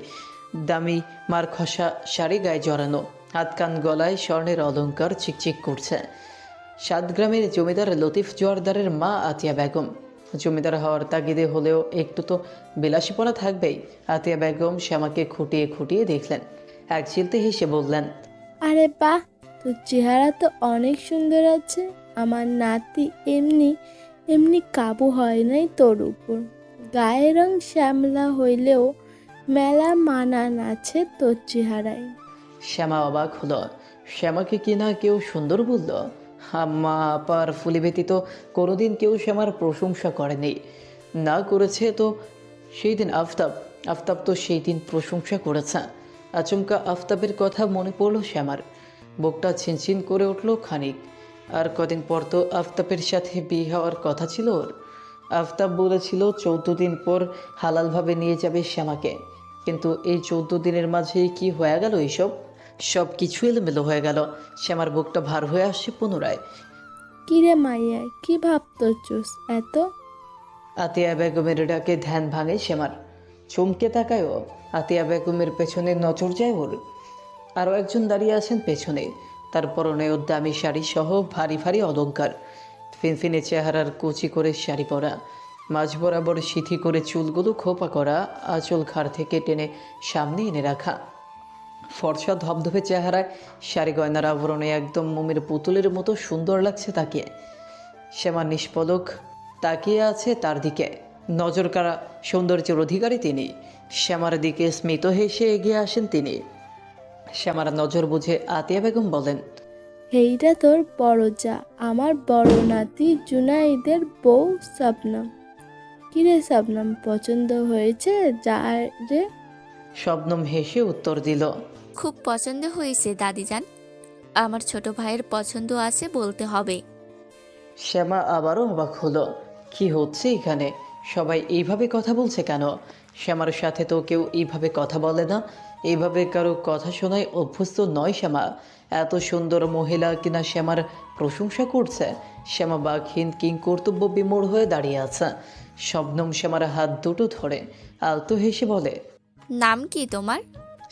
দামি মার খসা শাড়ি গায়ে জড়ানো, হাত কান গলায় স্বর্ণের অলংকার চিকচিক করছে। 7 গ্রামের জমিদার লতিফ জোয়ারদারের মা আতিয়া বেগম। জমিদার হওয়ার তাগিদে হলেও একটু তো বিলাসীপনা থাকবেই। আতিয়া বেগম শ্যামাকে খুঁটিয়ে খুঁটিয়ে দেখলেন। এক চিলতে হেসে বললেন, আরে বাহ, তোর চেহারা তো অনেক সুন্দর আছে। আমার নাতি এমনি এমনি কাবু হয় নাই তোর উপর। গায়ের রং শ্যামলা হইলেও মেলা মানান আছে তোর চেহারায়। শ্যামা অবাক হলো। শ্যামাকে কিনা কেউ সুন্দর বলল? আম্মা আপার ফুলি ব্যতীত কোনোদিন কেউ শ্যামার প্রশংসা করেনি। না করেছে তো সেই দিন আফতাব তো সেই দিন প্রশংসা করেছে। আচমকা আফতাবের কথা মনে পড়ল শ্যামার। বুকটা ছিনছিন করে উঠল খানিক। আর কদিন পর তো আফতাবের সাথে বিয়ে হওয়ার কথা ছিল ওর। আফতাব বলেছিল 14 দিন পর হালালভাবে নিয়ে যাবে শ্যামাকে। কিন্তু এই 14 দিনের মাঝেই কি হয়ে গেল এইসব? সব কিছু এলোমেলো হয়ে গেল। শ্যামার বুকটা ভার হয়ে আসছে পুনরায়। কিরে মাইয়া, কি ভাবতেছিস এত? আতিয়া বেগমের ডাকে ধ্যান ভাঙে শ্যামার। চমকে তাকায় ও। আতিয়া বেগমের পেছনে নজর যায় ওর। আরও একজন দাঁড়িয়ে আছেন পেছনে। তার পরনে ওর দামি শাড়ি সহ ভারী ভারী অলংকার। ফিনফিনে চেহারার কুচি করে শাড়ি পরা, মাঝ বরাবর সিথি করে চুলগুলো খোপা করা, আঁচল ঘাড় থেকে টেনে সামনে এনে রাখা। ফর্সা ধবধবে চেহারায় শাড়ি গয়নার আবরণে একদম মোমের পুতুলের মতো সুন্দর লাগছে তাকে। শ্যামা নিষ্পলক তাকিয়ে আছে তার দিকে। নজর কাড়া সৌন্দর্যের অধিকারী তিনি। শ্যামার দিকে স্মিত হেসে এগিয়ে আসেন তিনি। শ্যামার নজর বুঝে আতিয়া বেগম বলেন, এইটা তোর বড় যা, আমার বড় নাতি জুনাইদের বউ শবনম। কিরে শবনম, পছন্দ হয়েছে যা রে? শবনম হেসে উত্তর দিল, খুব পছন্দ হয়েছে দাদিজান। আমার ছোট ভাইয়ের পছন্দ আছে বলতে হবে। শ্যামা আবারও অবাক হলো। কি হচ্ছে এখানে? সবাই এইভাবে কথা বলছে কেন? শ্যামার সাথে তো কেউ এইভাবে কথা বলে না। এইভাবে কারো কথা শোনায় অভ্যস্ত নয় শ্যামা। এত সুন্দর মহিলা কিনা শ্যামার প্রশংসা করছে। শ্যামা বাঘহীন কিং কর্তব্য বিমূঢ় হয়ে দাঁড়িয়ে আছে। শবনম শ্যামার হাত দুটো ধরে আলতো হেসে বলে, নাম কি তোমার?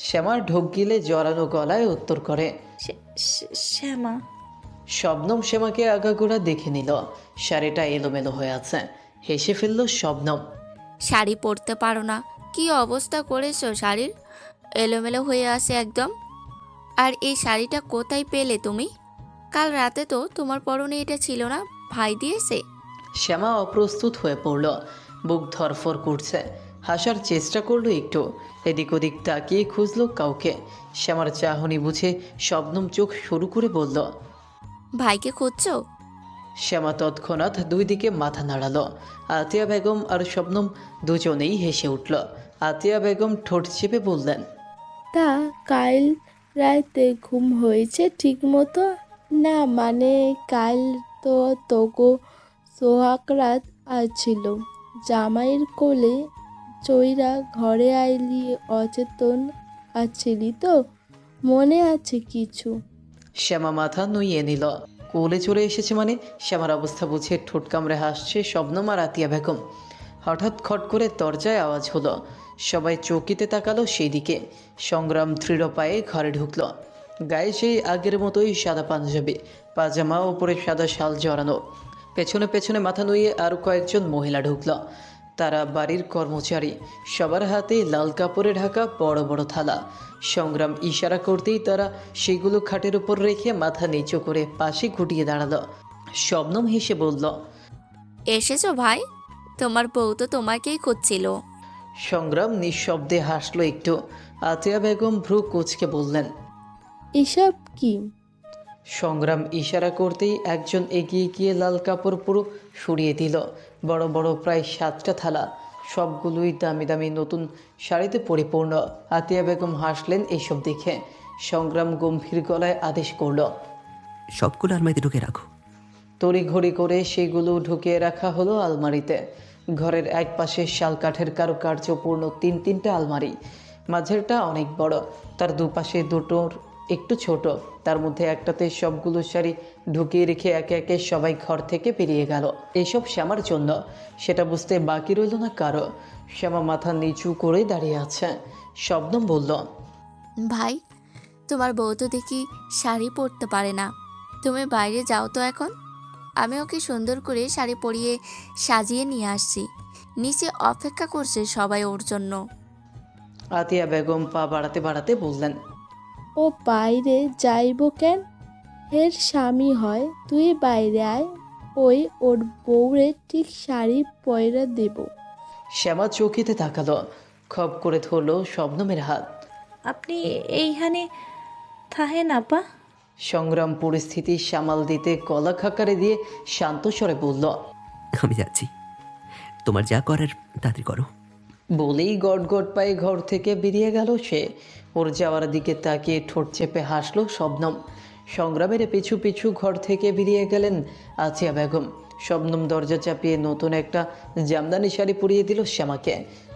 শ্যামার ঢোক গিলে জড়ানো গলায় উত্তর করে, শ্যামা। শবনম শ্যামাকে আগাগোড়া দেখে নিল। শাড়িটা এলোমেলো হয়ে আছে। হেসে ফেলল শবনম। শাড়ি পরতে পারো না? কি অবস্থা করেছো শাড়ির, এলোমেলো হয়ে আছে একদম। আর এই শাড়িটা কোথায় পেলে তুমি? কাল রাতে তো তোমার পরনে এটা ছিল না, ভাই দিয়েছে? শ্যামা অপ্রস্তুত হয়ে পড়ল। বুক ধরফর করছে। হাসার চেষ্টা করলো একটু। এদিক ওদিক তাকিয়ে খুঁজল কাউকে। শ্যামার চাহনি বুঝে শবনম চোখ শুরু করে বলল, ভাইকে খুঁজছো? শ্যামা তৎক্ষণাৎ 2 দিকে মাথা নাড়ালো। আতিয়া বেগম আর শবনম দুজনেই হেসে উঠল। আতিয়া বেগম ঠোঁট চেপে বললেন, তা কাল রাতে ঘুম হয়েছে ঠিক মতো? না মানে কাল তো তোগো সোহাগ রাত ছিল, জামাইয়ের কোলে চইরা ঘরে আইলি অচেতন আছিলি তো? মনে আছে কিছু? শ্যামা মাথা নুইয়ে নিল। কোলে চড়ে এসেছে মানে? শ্যামার অবস্থা বুঝে ঠোঁট কামড়ে হাসছে শবনম আর আতিয়া বেগম। হঠাৎ খট করে দরজায় আওয়াজ হলো। সবাই চৌকিতে তাকালো সেই দিকে। সংগ্রাম দৃঢ় পায়ে ঘরে ঢুকলো। গায়ে সেই আগের মতোই সাদা পাঞ্জাবি, পাজামা, ওপরে সাদা শাল জড়ানো। পেছনে পেছনে মাথা নুইয়ে আরও কয়েকজন মহিলা ঢুকলো। তারা বাড়ির কর্মচারী। সবার হাতে লাল কাপড়ে ঢাকা বড় বড় থালা। সংগ্রাম ইশারা করতেই তারা সেগুলো খাটের উপর রেখে মাথা নিচু করে পাশে ঘুটিয়ে দাঁড়ালো। শবনম হেসে বলল, এসেছো ভাই? তোমার বউ তো তোমাকেই খুঁজছিল। সংগ্রাম নিঃশব্দে হাসলো একটু। আতিয়া বেগম ভ্রু কুঁচকে বললেন, এসব কি? সংগ্রাম ইশারা করতেই একজন এগিয়ে গিয়ে লাল কাপড় পুরো সরিয়ে দিল। বড় বড় প্রায় 7টা থালা, সবগুলোই দামি দামি নতুন শাড়িতে পরিপূর্ণ। আতিয়া বেগম হাসলেন এইসব দেখে। সংগ্রাম গম্ভীর গলায় আদেশ করল, সবগুলো আলমারিতে ঢুকে রাখো। তড়িঘড়ি করে সেগুলো ঢুকিয়ে রাখা হলো আলমারিতে। ঘরের এক পাশে শাল কাঠের কারুকার্যপূর্ণ 3-3টা আলমারি। মাঝেরটা অনেক বড়, তার দুপাশে দুটোর একটু ছোট। তার মধ্যে একটাতে সবগুলো শাড়ি ঢুকিয়ে রেখে একে একে সবাই ঘর থেকে বেরিয়ে গেল। এইসব শ্যামার জন্য, সেটা বুঝতে বাকি রইল না কারো। শ্যামা মাথা নিচু করে দাঁড়িয়ে আছে। শবনম বলল, ভাই, তোমার বউ তো দেখি শাড়ি পরতে পারে না। তুমি বাইরে যাও তো এখন। আমি ওকে সুন্দর করে শাড়ি পরিয়ে সাজিয়ে নিয়ে আসছি। নিচে অপেক্ষা করছে সবাই ওর জন্য। আতিয়া বেগম পা বাড়াতে বাড়াতে বললেন, ও বাইরে যাইব কেন? হের স্বামী হয়, তুই বাইরে আয়, ওই ওর বউরে ঠিক শাড়ি পয়রা দেব। শ্যামা চৌকিতে তাকালো। খপ করে ধরলো শবনমের হাত। আপনি এইখানে থাহেন আপা। সংগ্রাম পরিস্থিতি সামাল দিতে গলা খাকারে দিয়ে শান্ত স্বরে বলল, আমি যাচ্ছি, তোমার যা করার তাড়াতাড়ি করো। বলেই গট গট পায়ে ঘর থেকে বেরিয়ে গেল সে। ওর যাওয়ার দিকে তাকিয়ে ঠোঁট চেপে হাসলো শবনম। সংগ্রামের পিছু পিছু ঘর থেকে বেরিয়ে গেলেন আতিয়া বেগম। শবনম দরজা চাপিয়ে নতুন একটা জামদানি শাড়ি পরিয়ে দিল শ্যামাকে।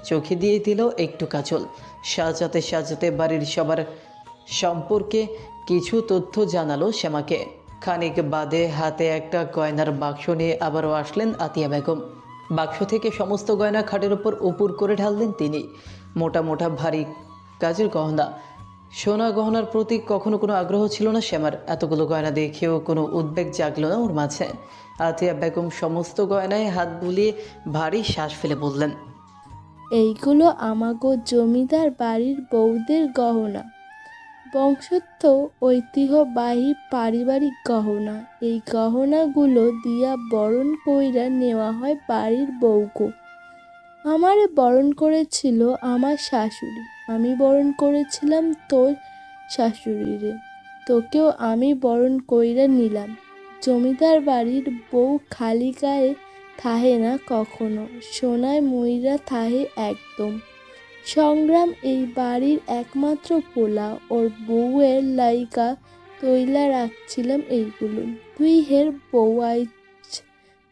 চোখে দিয়ে দিল একটু কাজল। সাজাতে সাজাতে বাড়ির সবার সম্পর্কে কিছু তথ্য জানালো শ্যামাকে। খানিক বাদে হাতে একটা গয়নার বাক্স নিয়ে আবারও আসলেন আতিয়া বেগম। বাক্স থেকে সমস্ত গয়না খাটের উপর উপুর করে ঢাললেন তিনি। মোটা মোটা ভারী কাজের গহনা। সোনা গহনার প্রতি কখনো কোনো আগ্রহ ছিল না শ্যামার। এতগুলো গয়না দেখেও কোনো উদ্বেগ জাগলো না ওর মাঝে। আতিয়া বেগম সমস্ত গয়নায় হাত বুলিয়ে ভারী শ্বাস ফেলে বললেন, এইগুলো আমাগো জমিদার বাড়ির বউদের গহনা, বংশোত্ব ঐতিহ্যবাহী পারিবারিক গহনা। এই গহনাগুলো দিয়া বরণ কইরা নেওয়া হয় বাড়ির বউকে। আমারে বরণ করেছিল আমার শাশুড়ি, আমি বরণ করেছিলাম তোর শাশুড়িরে, তোকেও আমি বরণ কইরা নিলাম। জমিদার বাড়ির বউ খালি গায়ে থাহে না কখনো, সোনায় ময়রা থাহে একদম। সংগ্রাম এই বাড়ির একমাত্র পোলা, ওর বউয়ের লাইকা তৈলা রাখছিলাম এইগুলো। তুই হের বউ আইচ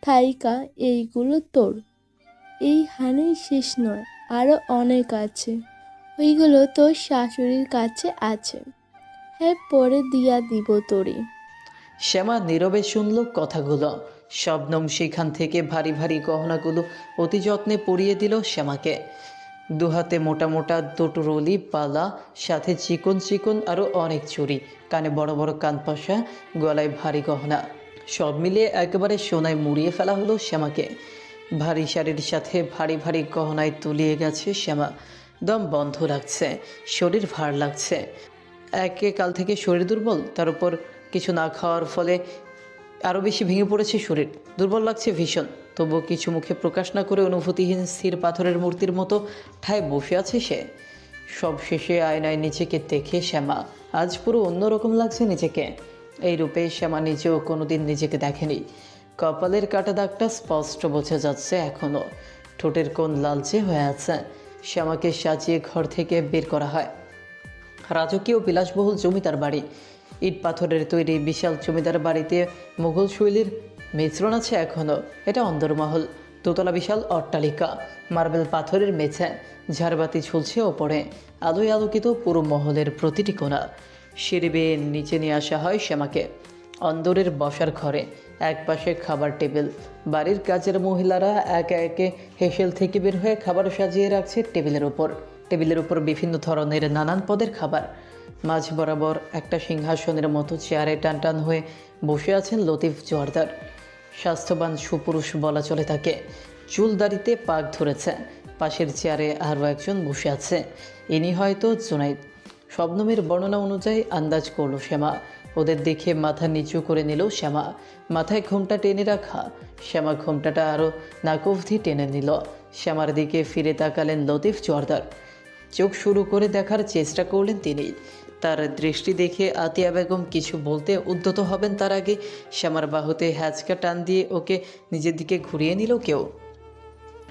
থাইকা এইগুলো তোর। এই হানেই শেষ নয়, আরও অনেক আছে। ওইগুলো তোর শাশুড়ির কাছে আছে, হ্যাঁ পরে দিয়া দিব তোরে। শ্যামা নীরবে শুনল কথাগুলো। শবনম সেখান থেকে ভারী ভারী গহনাগুলো অতি যত্নে পরিয়ে দিল শ্যামাকে। দুহাতে মোটা মোটা দুটো রলি পালা, সাথে চিকন চিকন আরও অনেক চুড়ি, কানে বড় বড় কানপাশা, গলায় ভারী গহনা, সব মিলিয়ে একেবারে সোনায় মুড়িয়ে ফেলা হলো শ্যামাকে। ভারী শাড়ির সাথে ভারী ভারী গহনায় তুলিয়ে গেছে শ্যামা। দম বন্ধ লাগছে, শরীর ভার লাগছে। একে কাল থেকে শরীর দুর্বল, তার উপর কিছু না খাওয়ার ফলে আরও বেশি ভেঙে পড়েছে শরীর। দুর্বল লাগছে ভীষণ। তবুও কিছু মুখে প্রকাশ না করে অনুভূতিহীন স্থির পাথরের মূর্তির মতো ঠায় বসে আছে সে। সব শেষে আয়নায় নিজেকে দেখে শ্যামা আজ পুরো অন্যরকম লাগছে নিজেকে। এই রূপে শ্যামা নিজেও কোনোদিন নিজেকে দেখেনি। কপালের কাটা দাগটা স্পষ্ট বোঝা যাচ্ছে এখনও। ঠোঁটের কোণ লালচে হয়ে আছে। শ্যামাকে সাজিয়ে ঘর থেকে বের করা হয়। রাজকীয় বিলাসবহুল জমিদার বাড়ি। ইট পাথরের তৈরি বিশাল জমিদার বাড়িতে মুঘল শৈলীর মিশ্রণ আছে এখনও। এটা অন্দরমহল। দোতলা বিশাল অট্টালিকা, মার্বেল পাথরের মেঝে, ঝাড়বাতি ঝুলছে ওপরে, আলোয় আলোকিত পুরো মহলের প্রতিটি কোণা। সিঁড়ি বেয়ে নিচে নিয়ে আসা হয় শ্যামাকে। অন্দরের বসার ঘরে একপাশে খাবার টেবিল। বাড়ির কাজের মহিলারা একে একে হেসেল থেকে বের হয়ে খাবার সাজিয়ে রাখছে টেবিলের উপর। টেবিলের উপর বিভিন্ন ধরনের নানান পদের খাবার। মাঝ বরাবর একটা সিংহাসনের মতো চেয়ারে টানটান হয়ে বসে আছেন লতিফ জোয়ারদার। স্বাস্থ্যবান সুপুরুষ বলা চলে তাকে। চুল দাড়িতে পাক ধরেছে। পাশের চেয়ারে আরও একজন বসে আছে। ইনি হয়তো জুনাইদ। শবনমের বর্ণনা অনুযায়ী আন্দাজ করল শ্যামা। ওদের দেখে মাথা নিচু করে নিল শ্যামা। মাথায় ঘোমটা টেনে রাখা। শ্যামা ঘোমটাটা আরও নাকবধি টেনে নিল। শ্যামার দিকে ফিরে তাকালেন লতিফ জোয়ারদার। চোখ শুরু করে দেখার চেষ্টা করলেন তিনি। তার দৃষ্টি দেখে আতিয়া বেগম কিছু বলতে উদ্যত হবেন তার আগে শ্যামার বাহুতে হ্যাচকা টান দিয়ে ওকে নিজের দিকে ঘুরিয়ে নিল কেউ।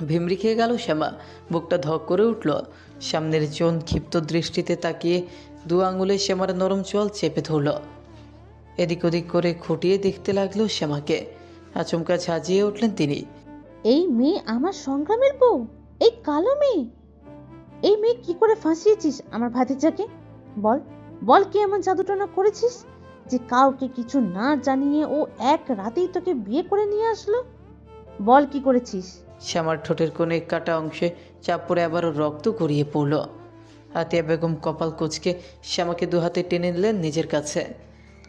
ভিমরি খেয়ে গেল শ্যামা। বুকটা ধক করে উঠল। সামনের জন ক্ষিপ্ত দৃষ্টিতে তাকিয়ে দু আঙুলে শ্যামার নরম চোয়াল চেপে ধরল। এদিক ওদিক করে খুঁটিয়ে দেখতে লাগলো শ্যামাকে। আচমকা ঝাঁঝিয়ে উঠলেন তিনি। এই মেয়ে আমার সংগ্রামের বউ? এই কালো মেয়ে? এই মেয়ে কি করে ফাঁসিয়েছিস আমার ভাতিজাকে? বল বল, কি এমন জাদুটনা করেছিস যে কাউকে কিছু না জানিয়ে ও এক রাতেই তোকে বিয়ে করে নিয়ে আসলো? বল কি করেছিস? শ্যামার ঠোঁটের কোণে কাটা অংশে চাপ পড়ে আবারও রক্ত গড়িয়ে পড়ল। আতিয়া বেগম কপাল কুঁচকে শ্যামাকে দু হাতে টেনে নিলেন নিজের কাছে।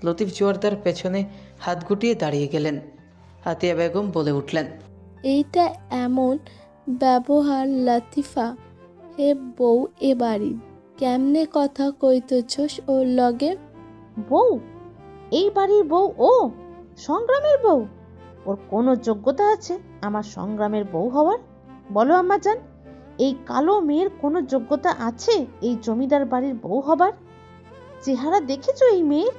লতিফ জোয়ারদার পেছনে হাত গুটিয়ে দাঁড়িয়ে গেলেন। আতিয়া বেগম বলে উঠলেন, এইটা এমন ব্যবহার লতিফা? হে বউ এ বাড়ি কেমনে কথা কইতেছস ওর লগে? বউ? এই বাড়ির বউ ও? সংগ্রামের বউ? ওর কোনো যোগ্যতা আছে আমার সংগ্রামের বউ হওয়ার? বলো আম্মাজান, এই কালো মেয়ের কোনো যোগ্যতা আছে এই জমিদার বাড়ির বউ হবার? চেহারা দেখেছো এই মেয়ের?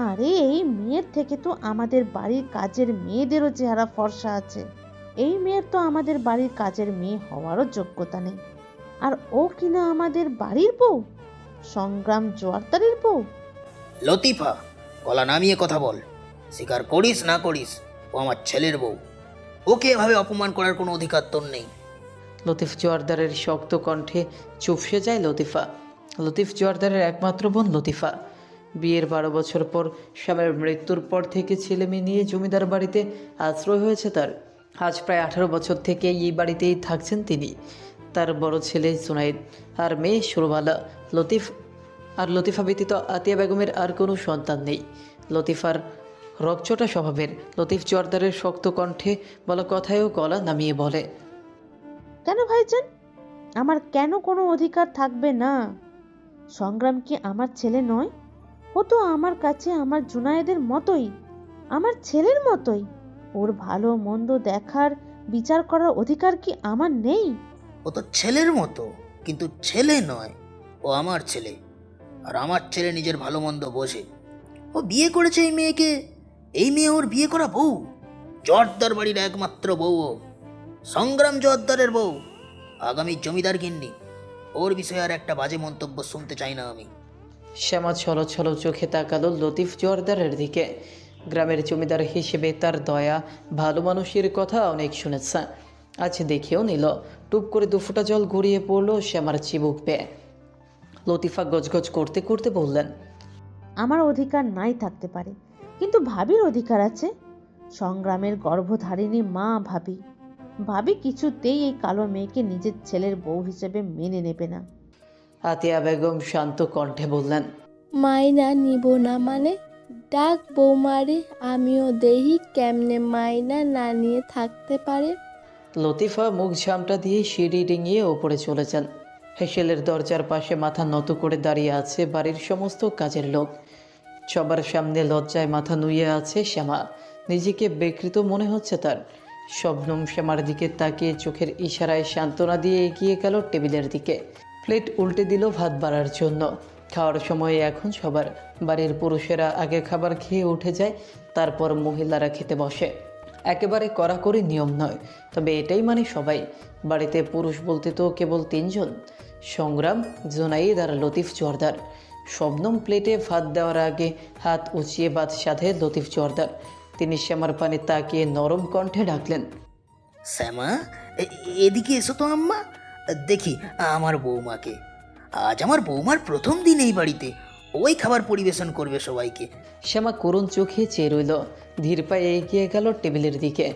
আরে এই মেয়ের থেকে তো আমাদের বাড়ির কাজের মেয়েদেরও চেহারা ফর্সা আছে। এই মেয়ের তো আমাদের বাড়ির কাজের মেয়ে হওয়ারও যোগ্যতা নেই, আর ও কিনা আমাদের বাড়ির বউ, সংগ্রাম জোয়ারদারের বউ। লতিফা, গলা নামিয়ে কথা বল। স্বীকার করিস না করিস, ও আমার ছেলের বউ। ওকে এভাবে অপমান করার কোনো অধিকার তোর নেই। লতিফ জোয়ারদারের শক্ত কণ্ঠে চুপসে যায় লতিফা। লতিফ জোয়ারদারের একমাত্র বোন লতিফা। বিয়ের 12 বছর পর স্বামীর মৃত্যুর পর থেকে ছেলে মেয়ে নিয়ে জমিদার বাড়িতে আশ্রয় হয়েছে তার। আজ প্রায় 18 বছর থেকে এই বাড়িতেই থাকছেন তিনি। তার বড় ছেলে জুনাইদ আর মেয়ে সুরবালা। লতিফা ব্যতীত আতিয়া বেগমের আর কোনো সন্তান নেই। লতিফার রকচটা স্বভাবের। লতিফ জোয়ারদারের শক্ত কণ্ঠে বলা কথায়ও গলা নামিয়ে বলে, কেন ভাইজান? আমার কেন কোনো অধিকার থাকবে না? সংগ্রাম কি আমার ছেলে নয়? ও তো আমার কাছে আমার জুনায়েদের মতোই, আমার ছেলের মতোই। ওর ভালো মন্দ দেখার বিচার করার অধিকার কি আমার নেই? ও তো ছেলের মতো, কিন্তু ছেলে নয়। ও আমার ছেলে, আর আমার ছেলে নিজের ভালো মন্দ বোঝে। ও বিয়ে করেছে এই মেয়েকে। এই মেয়ে ওর বিয়ে করা বউ, জোয়ারদার বাড়ির একমাত্র বউ। ও সংগ্রাম জোয়ারদারের বউ, আগামী জমিদার গিন্নি। ওর বিষয়ে আর একটা বাজে মন্তব্য শুনতে চাই না আমি। শ্যামা ছলো ছলো চোখে তাকালো লতিফ জোয়ারদারের দিকে। গ্রামের জমিদার হিসেবে তার দয়া, ভালো মানুষের কথা অনেক শুনেছে। আজ দেখেও নিল। টুপ করে 2 ফোঁটা জল গড়িয়ে পড়ল শ্যামার চিবুক পেয়ে। লতিফা গজগজ করতে করতে বললেন, আমার অধিকার নাই থাকতে পারে, কিন্তু ভাবির অধিকার আছে। সংগ্রামের গর্ভধারিণী মা ভাবি। ভাবি কিছুতেই এই কালো মেয়েকে নিজের ছেলের বউ হিসেবে মেনে নেবে না। আতিয়া বেগম শান্ত কণ্ঠে বললেন, মাইনা নিব না মানে? ডাক বৌমারে, আমিও দেহি কেমনে মাইনা না নিয়ে থাকতে পারে। লতিফা মুখ ঝামটা দিয়ে সিঁড়ি ডিঙিয়ে ওপরে চলে যান। হেসেলের দরজার পাশে মাথা নত করে দাঁড়িয়ে আছে বাড়ির সমস্ত কাজের লোক। সবার সামনে লজ্জায় মাথা নুয়ে আছে শ্যামা। নিজেকে বিকৃত মনে হচ্ছে তার। শবনম শ্যামার দিকে তাকিয়ে চোখের ইশারায় সান্ত্বনা দিয়ে এগিয়ে গেল টেবিলের দিকে। প্লেট উল্টে দিল ভাত বাড়ার জন্য। খাওয়ার সময় এখন সবার। বাড়ির পুরুষেরা আগে খাবার খেয়ে উঠে যায়, তারপর মহিলারা খেতে বসে। একেবারে কড়াকড়ি নিয়ম নয়, তবে এটাই মানে সবাই। বাড়িতে পুরুষ বলতে তো কেবল 3 জন, সংগ্রাম, জুনাইদ আর লতিফ জোয়ারদার। শবনম প্লেটে ভাত দেওয়ার আগে হাত উঁচিয়ে বাদ সাধে লতিফ জোয়ারদার। তিনি শ্যামার পানে তাকিয়ে নরম কণ্ঠে ডাকলেন, শ্যামা, এদিকে এসো তো আম্মা। দেখি আমার বৌমাকে। আজ আমার বৌমার প্রথম দিন এই বাড়িতে, ওই খাবার পরিবেশন করবে সবাইকে। শ্যামা করুণ চোখে চেয়ে রইল। ধীর পায়ে এগিয়ে গেল টেবিলের দিকে।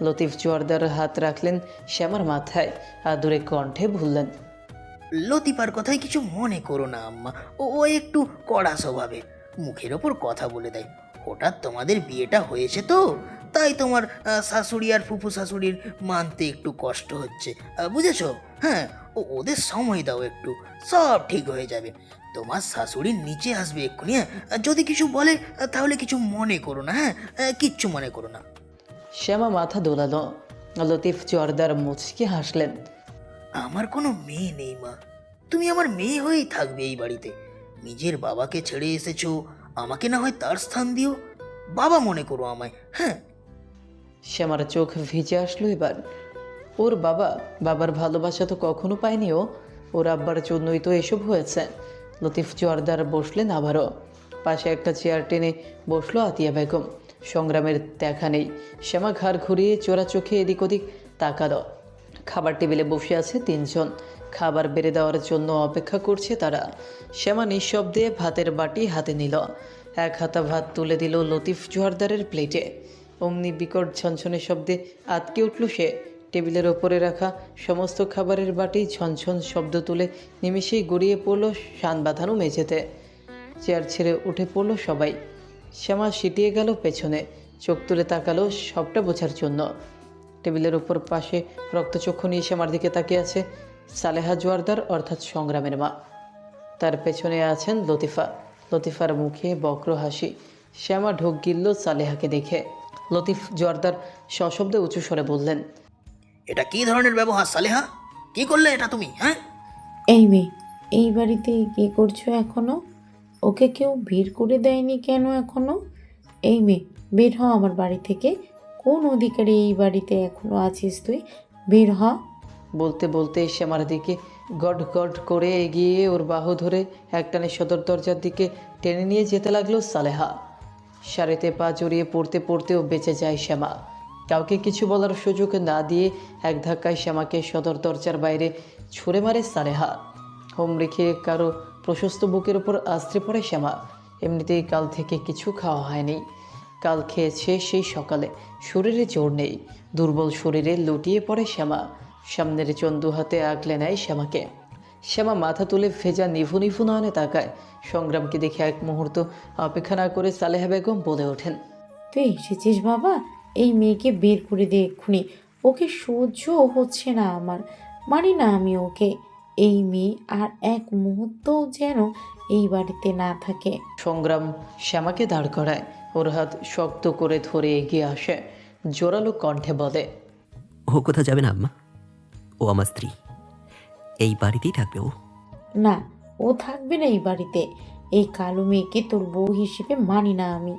লতিফ জোয়ারদার হাত রাখলেন শ্যামার মাথায়, আদুরে কণ্ঠে বললেন, লতিফার কথায় কিছু মনে করো না আম্মা, ও একটু কড়া স্বভাবের, মুখের ওপর কথা বলে দেয়। হঠাৎ তোমাদের বিয়েটা হয়েছে তো, তাই তোমার শাশুড়ি আর ফুফু শাশুড়ির মানতে একটু কষ্ট হচ্ছে, বুঝেছো? হ্যাঁ, ওদের সময় দাও একটু, সব ঠিক হয়ে যাবে। তোমার শাশুড়ির নিচে আসবে এক্ষুনি। হ্যাঁ, যদি কিছু বলে তাহলে কিছু মনে করো না। হ্যাঁ, কিচ্ছু মনে করো না। শ্যামা মাথা দোলালো। লতিফ জোয়ারদার মুচকে হাসলেন। আমার কোনো মেয়ে নেই মা, তুমি আমার মেয়ে হয়েই থাকবে এই বাড়িতে। নিজের বাবাকে ছেড়ে এসেছো, আমাকে না হয় তার স্থান দিও, বাবা মনে করো আমায়। হ্যাঁ। শ্যামার চোখ ভিজে আসলো এবার। ওর বাবার ভালোবাসা তো কখনো পায়নি ও, ওর আব্বার জন্যই তো এসব হয়েছে। লতিফ জোয়ারদার বসলেন আবারও। পাশে একটা চেয়ার টেনে বসলো আতিয়া বেগম। সংগ্রামের দেখা নেই। শ্যামা ঘাড় ঘুরিয়ে চোরা চোখে এদিক ওদিক তাকালো। খাবার টেবিলে বসে আছে 3 জন। খাবার বেড়ে দেওয়ার জন্য অপেক্ষা করছে তারা। শ্যামা নিঃশব্দে ভাতের বাটি হাতে নিল। 1 হাতা ভাত তুলে দিল লতিফ জোয়ারদারের প্লেটে। অমনি বিকট ঝনঝনে শব্দে আটকে উঠল সে। টেবিলের ওপরে রাখা সমস্ত খাবারের বাটি ঝনঝন শব্দ তুলে নিমিষেই গড়িয়ে পড়ল শান বাঁধানো মেঝেতে। চেয়ার ছেড়ে উঠে পড়ল সবাই। শ্যামা সিটিয়ে গেল পেছনে, চোখ তুলে তাকালো সবটা বোঝার জন্য। টেবিলের উপর পাশে রক্তচক্ষু নিয়ে শ্যামার দিকে তাকিয়ে আছে সালেহা জোয়ারদার, অর্থাৎ সংগ্রামের মা। তার পেছনে আছেন লতিফা। লতিফার মুখে বক্র হাসি। শ্যামা ঢোক গিলল সালেহাকে দেখে। লতিফ জোয়ারদার সশব্দে উঁচু স্বরে বললেন, এটা কি ধরনের ব্যবহার সালেহা? কি করলে এটা তুমি? হ্যাঁ, এই মেয়ে এই বাড়িতে কি করছো এখনো? ওকে কেউ বের করে দেয়নি কেন এখনো? এই মেয়ে, বের হ আমার বাড়ি থেকে। কোন অধিকারে এই বাড়িতে এখনো আছিস তুই? বের হ। বলতে বলতে শ্যামার দিকে গড গড করে এগিয়ে ওর বাহু ধরে একটানে সদর দরজার দিকে টেনে নিয়ে যেতে লাগলো সালেহা। শাড়িতে পা জড়িয়ে পড়তে পড়তেও বেঁচে যায় শ্যামা। কাউকে কিছু বলার সুযোগ না দিয়ে এক ধাক্কায় শ্যামাকে সদর দরজার বাইরে ছুঁড়ে মারে সালেহা। হোম রেখে কারো প্রশস্ত বুকের উপর আশ্রে পড়ে শ্যামা। এমনিতেই কাল থেকে কিছু খাওয়া হয়নি। কাল খেয়েছে সেই সকালে। শরীরে জোর নেই, দুর্বল শরীরে লুটিয়ে পড়ে শ্যামা। সামনের চন্দু হাতে আগলে নেয় শ্যামাকে। শ্যামা মাথা তুলে ভেজা নিভু নিভু নয়নে তাকায়। সংগ্রামকে দেখে এক মুহূর্ত অপেক্ষা না করে সালেহা বেগম বলে ওঠেন, তুই এসেছিস বাবা? এই মেয়েকে বের করে দে এক্ষুনি। ওকে সহ্য হচ্ছে না আমার, মানি না আমি ওকে। এই মেয়ে আর এক মুহূর্তও যেন এই বাড়িতে না থাকে। সংগ্রাম শ্যামাকে দাঁড় করায়। ওর হাত শক্ত করে ধরে এগিয়ে আসে। জোরালো কণ্ঠে বলে, ও কোথাও যাবে না আম্মা, ও আমার স্ত্রী, এই বাড়িতেই থাকবে ও। না, ও থাকবে না এই বাড়িতে। এই কালো মেয়েকে তোর বউ হিসেবে মানি না আমি।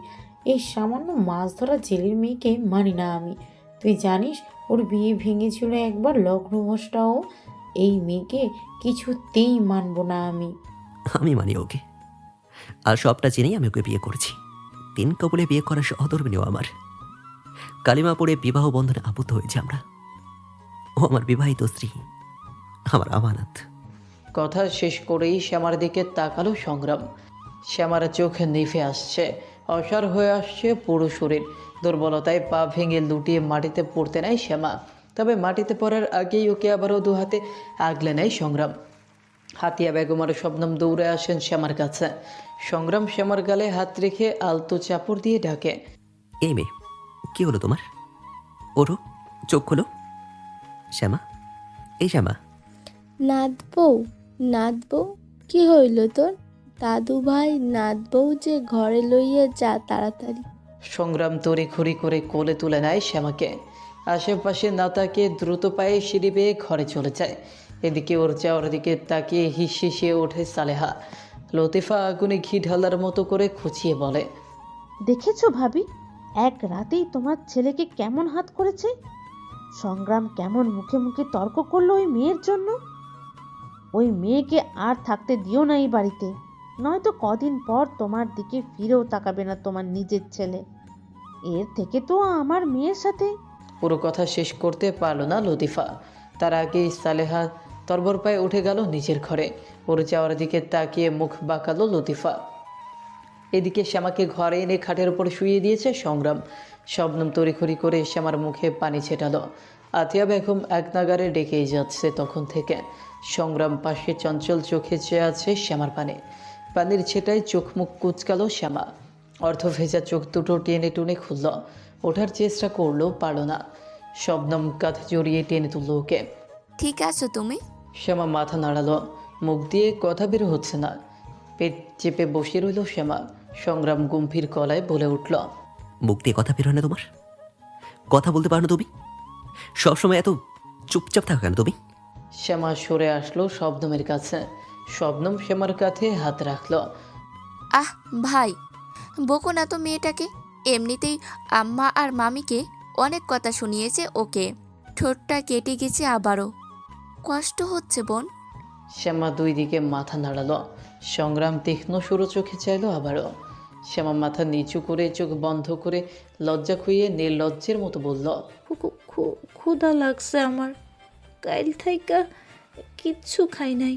এই সামান্য মাছ ধরা জেলের মেয়েকে মানি না আমি। তুই জানিস ওর বিয়ে ভেঙেছিল একবার লগ্নভ্রষ্টাও। এই মেয়েকে কিছুতেই মানব না আমি। আমি মানি ওকে, আর সবটা জেনেই আমি ওকে বিয়ে করেছি। 3 কবলে বিয়ে করার সহধর্মিনীও আমার। কালিমা পড়ে বিবাহ বন্ধনে আবদ্ধ হয়েছে আমরা। ও আমার বিবাহিত স্ত্রী, আমার আমানত। কথা শেষ করেই শ্যামার দিকে তাকালো সংগ্রাম। শ্যামার চোখ নিভে আসছে, অসাড় হয়ে আসছে পুরো শরীর। দুর্বলতায় পা ভেঙে লুটিয়ে মাটিতে পড়তে নেয় শ্যামা। তবে মাটিতে পড়ার আগেই ওকে আবারও 2 হাতে আগলে নেয় সংগ্রাম। হাতিয়া বেগম আর শবনম দৌড়ে আসেন শ্যামার কাছে। সংগ্রাম শ্যামার গালে হাত রেখে আলতো চাপড় দিয়ে ডাকে, এই মেয়ে, কি হলো তোমার? ওঠো, চোখ খোলো। শ্যামা, এই শ্যামা। নাদবো, কি হইল তোর? দাদু ভাই নাদবউ যে ঘরে লইয়া যা তাড়াতাড়ি। সংগ্রাম তড়িঘড়ি করে কোলে তুলে নেয় শ্যামাকে। আশেপাশে না তাকিয়ে দ্রুত পায়ে সিঁড়ি বেয়ে ঘরে চলে যায়। এদিকে ওর যাওয়ার দিকে তাকিয়ে হিসিয়ে ওঠে সালেহা। লতিফা আগুনে ঘি ঢালার মতো করে খুঁচিয়ে বলে, দেখেছো ভাবি, এক রাতেই তোমার ছেলেকে কেমন হাত করেছে। সংগ্রাম কেমন মুখে মুখে তর্ক করলো ওই মেয়ের জন্য। ওই মেয়েকে আর থাকতে দিও না এই বাড়িতে, নয়তো কদিন পর তোমার দিকে ফিরেও তাকাবে না তোমার নিজের ছেলে। এর থেকে তো আমার মেয়ের সাথে। পুরো কথা শেষ করতে পারল না লতিফা। তার আগেই সালেহা তরবর পায়ে উঠে গেল নিজের ঘরে। ওর যাওয়ার দিকে তাকিয়ে মুখ বাঁকালো লতিফা। এদিকে শ্যামাকে ঘরে এনে খাটের উপর শুইয়ে দিয়েছে সংগ্রাম। শবনম তড়িঘড়ি করে শ্যামার মুখে পানি ছেটালো। আতিয়া বেগম এক নাগারে ডেকেই যাচ্ছে তখন থেকে। সংগ্রাম পাশে চঞ্চল চোখে চেয়ে আছে শ্যামার পানির ছেটায় চোখ মুখ কুচকালো শ্যামা। অর্ধ ভেজা চোখ দুটো টেনে টুনে খুলল। ওঠার চেষ্টা করলো, পারল না। শবনম কাঁধে জড়িয়ে টেনে তুলল ওকে। ঠিক আছো তুমি? শ্যামা মাথা নাড়ালো, মুখ দিয়ে কথা বের হচ্ছে না। পেট চেপে বসে রইল শ্যামা। সংগ্রাম গম্ভীর গলায় বলে উঠল, মুখ দিয়ে কথা বের হয় না তোমার? কথা বলতে পারো না তুমি? সবসময় এত চুপচাপ থাকো কেন তুমি? শ্যামা সরে আসলো শবনমের কাছে। শবনম শ্যামার কাঁধে হাত রাখলো। আহ ভাই, বকো না তো মেয়েটাকে। এমনিতেই আম্মা আর মামিকে অনেক কথা শুনিয়েছে ওকে। ঠোঁটটা কেটে গেছে আবারও। কষ্ট হচ্ছে বোন। শ্যামা দুই দিকে মাথা নাড়ালো। সংগ্রাম তীক্ষ্ণ সরু চোখে চাইলো আবারও। শ্যামা মাথা নিচু করে চোখ বন্ধ করে লজ্জা খুইয়ে নির্লজ্জের মতো বলল, ক্ষুধা লাগছে আমার, কাইল থাইকা কিচ্ছু খাই নাই।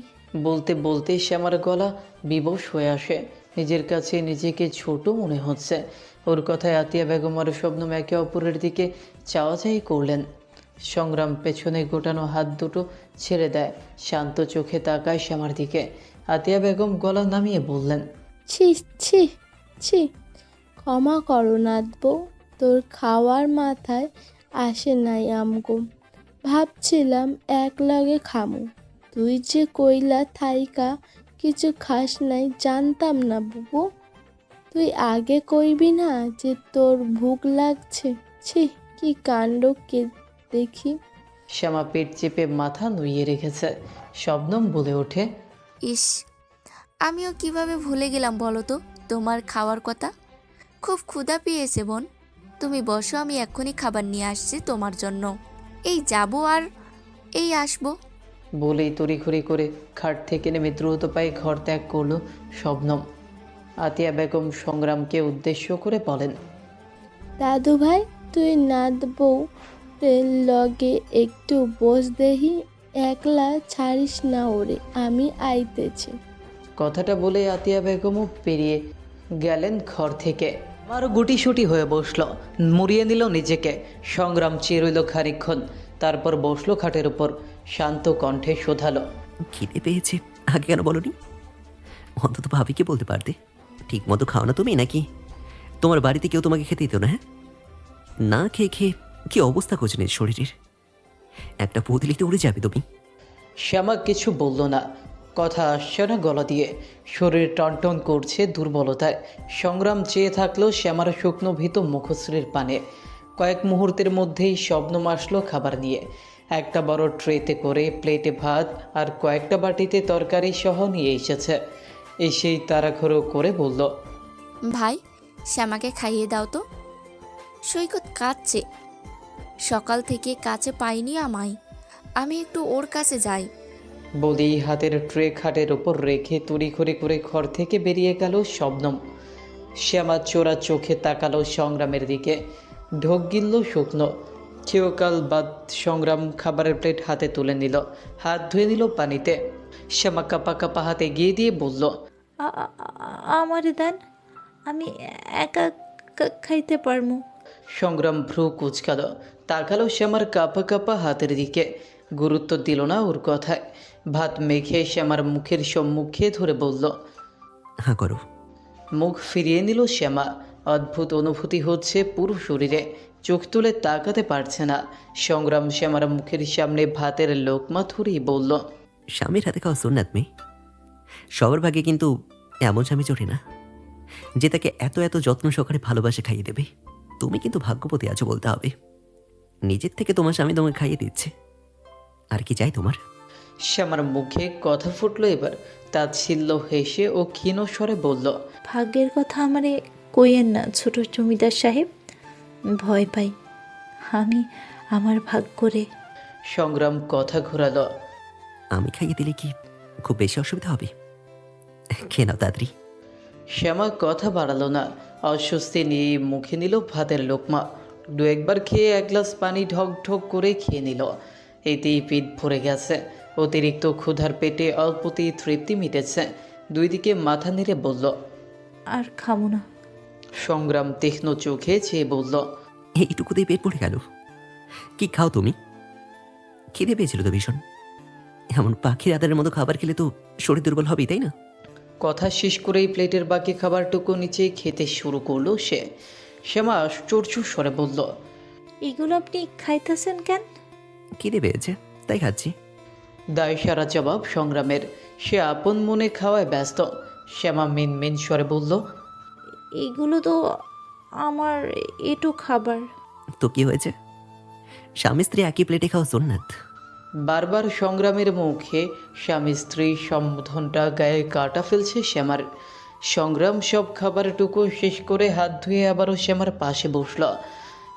বলতে বলতে শ্যামার গলা বিবশ হয়ে আসে। নিজের কাছে নিজেকে ছোট মনে হচ্ছে। ওর কথায় আতিয়া বেগম আর শবনম একে অপরের দিকে চাওয়াচাই করলেন। সংগ্রাম পেছনে গোটানো হাত দুটো ছেড়ে দেয়, শান্ত চোখে তাকায় শ্যামার দিকে। আতিয়া বেগম গলা নামিয়ে বললেন, ছি ছি ছি, ক্ষমা করো নাথবো, তোর খাওয়ার মাথায় আসে নাই আমগো। ভাবছিলাম এক লগে খামু, তুই যে কইলা থাইকা কিছু খাস নাই জানতাম না বুবু। তুই আগে কইবি না যে তোর ভুক লাগছে? ছি, কি কাণ্ড কে দেখি। শ্যামা পেট চেপে মাথা নুইয়ে রেখেছে। শবনম বলে ওঠে, ইস, আমিও কিভাবে ভুলে গেলাম বলো তো তোমার খাওয়ার কথা। খুব ক্ষুধা পেয়েছে বোন, তুমি বসো, আমি এক্ষুনি খাবার নিয়ে আসছি তোমার জন্য। এই যাবো আর এই আসবো। বলেই তড়িঘড়ি করে খাট থেকে নেমে দ্রুত পায়ে ঘর ত্যাগ করলো শবনম। আতিয়া বেগম সংগ্রামকে উদ্দেশ্য করে বলেন, দাদু ভাই, তুই নাথবো লগে একটু বস দেহি, একলা ছাড়িস না ওরে, আমি আইতেছি। কথাটা বলে আতিয়া বেগমও পেরিয়ে গেলেন ঘর থেকে। আরও গুটিসুটি হয়ে বসলো, মুড়িয়ে নিল নিজেকে। সংগ্রাম চেয়ে রইল খানিকক্ষণ, তারপর বসলো খাটের উপর। শান্ত কণ্ঠে শোধালো, খিদে পেয়েছে, আগে কেন বলনি? অন্তত ভাবিকে বলতে পারতে। ঠিক মতো খাও না তুমি নাকি? তোমার বাড়িতে কেউ তোমাকে খেতে দিত না? হ্যাঁ, না খেয়ে খেয়ে কি অবস্থা করছে নিজের শরীরের? একটা পুতলিতে উড়ে যাবে তুমি। শ্যামা কিছু বলল না, কথা আসছে না গলা দিয়ে। শরীর টনটন করছে দুর্বলতায়। সংগ্রাম চেয়ে থাকলেও শ্যামার শুকনো ভীত মুখশ্রীর পানে। কয়েক মুহূর্তের মধ্যেই শবনম আসলো খাবার নিয়ে। একটা বড় ট্রেতে করে প্লেটে ভাত আর কয়েকটা বাটিতে তরকারি সহ নিয়ে এসেছে। এসেই তাড়াহুড়ো করে বলল, ভাই, শ্যামাকে খাইয়ে দাও তো। সৈকত কাঁদছে, সকাল থেকে কাছে পাইনি আমায়। আমি একটু ওর কাছে যাই। বলেই হাতের ট্রে খাটের ওপর রেখে তড়িঘড়ি করে ঘর থেকে বেরিয়ে গেল শবনম। শ্যামা চোরা চোখে তাকালো সংগ্রামের দিকে। ঢোক গিলল শুকনো। চিরকাল বাদ সংগ্রাম খাবারের প্লেট হাতে তুলে নিল, হাত ধুয়ে নিল পানিতে। শ্যামা কাপা কাপা হাতে গিয়ে দিয়ে বলল, আমারে দেন, আমি একা খাইতে পারমু। সংগ্রাম ভ্রু কুচকাল, তাকালো শ্যামার কাপা কাপা হাতের দিকে। গুরুত্ব দিল না ওর কথায়। ভাত মেখে শ্যামার মুখের সম্মুখে ধরে বলল, হ্যাঁ করো। মুখ ফিরিয়ে নিল শ্যামা। অদ্ভুত অনুভূতি হচ্ছে পুরো শরীরে। চোখ তুলে তাকাতে পারছে না। সংগ্রাম শ্যামার মুখের সামনে ভাতের লোকমা ধরেই বলল, স্বামীর হাতে খাওয়া সুন্নাত মেয়ে। সবার ভাগে কিন্তু এমন স্বামী জোটে না যে তাকে এত এত যত্ন সহকারে ভালোবাসে খাইয়ে দেবে। তুমি কিন্তু ভাগ্যবতী আছো বলতে হবে। নিজের থেকে তোমার স্বামী তোমাকে খাইয়ে দিচ্ছে, আর কি চাই তোমার? শ্যামার মুখে কথা ফুটলো এবার। তাচ্ছিল্য হেসে ও ক্ষীণ স্বরে বলল, ভাগ্যের কথা আমারে কইয়েন না ছোট জমিদার সাহেব, ভয় পাই আমি আমার ভাগ্যরে। সংগ্রাম কথা ঘোরালো, আমি খাইয়ে দিলে কি খুব বেশি অসুবিধা হবে? খেয়ে নাও তাড়াতাড়ি। শ্যামা কথা বাড়ালো না। অস্বস্তি নিয়ে মুখে নিল ভাতের লোকমা। দু একবার খেয়ে এক গ্লাস পানি ঢক ঢক করে খেয়ে নিল। এতেই পেট ভরে গেছে। অতিরিক্ত ক্ষুধার পেটে অল্পতেই তৃপ্তি মিটেছে। দুই দিকে মাথা নেড়ে বলল। আর খাবো না। সংগ্রাম তীক্ষ্ণ চোখে চেয়ে বলল। এইটুকুতেই পেট পড়ে গেল? কি খাও তুমি? খিদে পেয়েছিল তো ভীষণ। এমন পাখির আদারের মতো খাবার খেলে তো শরীর দুর্বল হবেই, তাই না? কথা শেষ করেই প্লেটের বাকি খাবারটুকু নিচে খেতে শুরু করলো সে। শ্যামা আশ্চর্য স্বরে বলল। এগুলো আপনি খাইতেছেন কেন? খিদে পেয়েছে তাই খাচ্ছি। দায় সারা জবাব সংগ্রামের। সে আপন মনে খাওয়ায় ব্যস্ত। শ্যামা মিনমিন স্বরে বলল। এগুলো তো আমার এটু খাবার। তো কি হয়েছে? স্বামী স্ত্রী একই প্লেটে খাওয়া সুন্নাত। বারবার সংগ্রামের মুখে স্বামী স্ত্রী সম্বোধনটা গায়ে কাটা ফেলছে শ্যামার। সংগ্রাম সব খাবারটুকু শেষ করে হাত ধুয়ে আবারও শ্যামার পাশে বসল।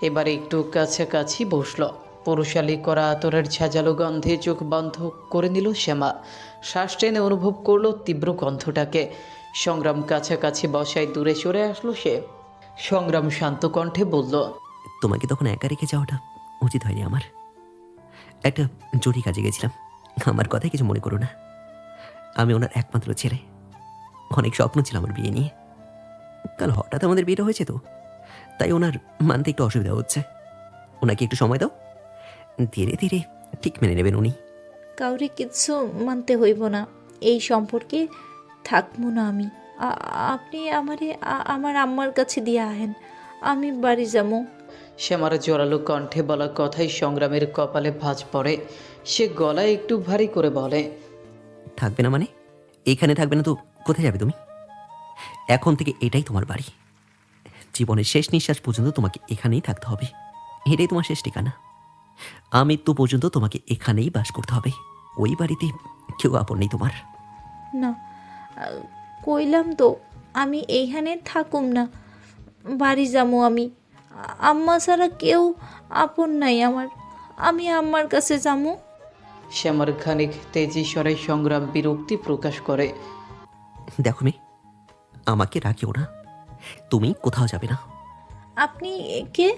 এবার একটু কাছাকাছি বসল। পুরুষালী করা আতরের ঝাঁঝালো গন্ধে চোখ বন্ধ করে নিল শ্যামা। শ্বাস টেনে অনুভব করলো তীব্র গন্ধটাকে। সংগ্রাম কাছাকাছি বসায় দূরে সরে আসলো সে। সংগ্রাম শান্ত কণ্ঠে বলল। তোমাকে তখন একা রেখে যাওয়াটা উচিত হয়নি আমার। একটা জরুরি কাজে গেছিলাম। আমার কথায় কিছু মনে করো না। আমি ওনার একমাত্র ছেলে। অনেক স্বপ্ন ছিল আমার বিয়ে নিয়ে। কাল হঠাৎ আমাদের বিয়েটা হয়েছে তো, তাই ওনার মানতে একটু অসুবিধা হচ্ছে। ওনাকে একটু সময় দাও, ধীরে ধীরে ঠিক মেনে নেবেন উনি। কাউরে কিছু মানতে হইব না। এই সম্পর্কে থাকবো না আমি। আপনি আমার আম্মার কাছে দিয়ে আহেন, আমি বাড়ি যাবো। শ্যামার জোরালো কণ্ঠে বলা কথাই সংগ্রামের কপালে ভাঁজ পড়ে। সে গলায় একটু ভারী করে বলে। থাকবে না মানে? এখানে থাকবে না তো কোথায় যাবে তুমি? এখন থেকে এটাই তোমার বাড়ি। জীবনের শেষ নিঃশ্বাস পর্যন্ত তোমাকে এখানেই থাকতে হবে। এটাই তোমার শেষ ঠিকানা। আমৃত্যু পর্যন্ত তোমাকে এখানেই বাস করতে হবে। ওই বাড়িতে কেউ আপন নেই তোমার। না, কইলাম তো আমি এইখানে থাকুম না, বাড়ি যাবো আমি। আম্মা ছাড়া কেউ আপন নাই আমার। আমি আম্মার কাছে যাবো। শ্যামার খানিক তেজি স্বরে সংগ্রাম বিরক্তি প্রকাশ করে। দেখো মেয়ে, আমাকে রাখিও না। তুমি কোথাও যাবে না। আপনি কে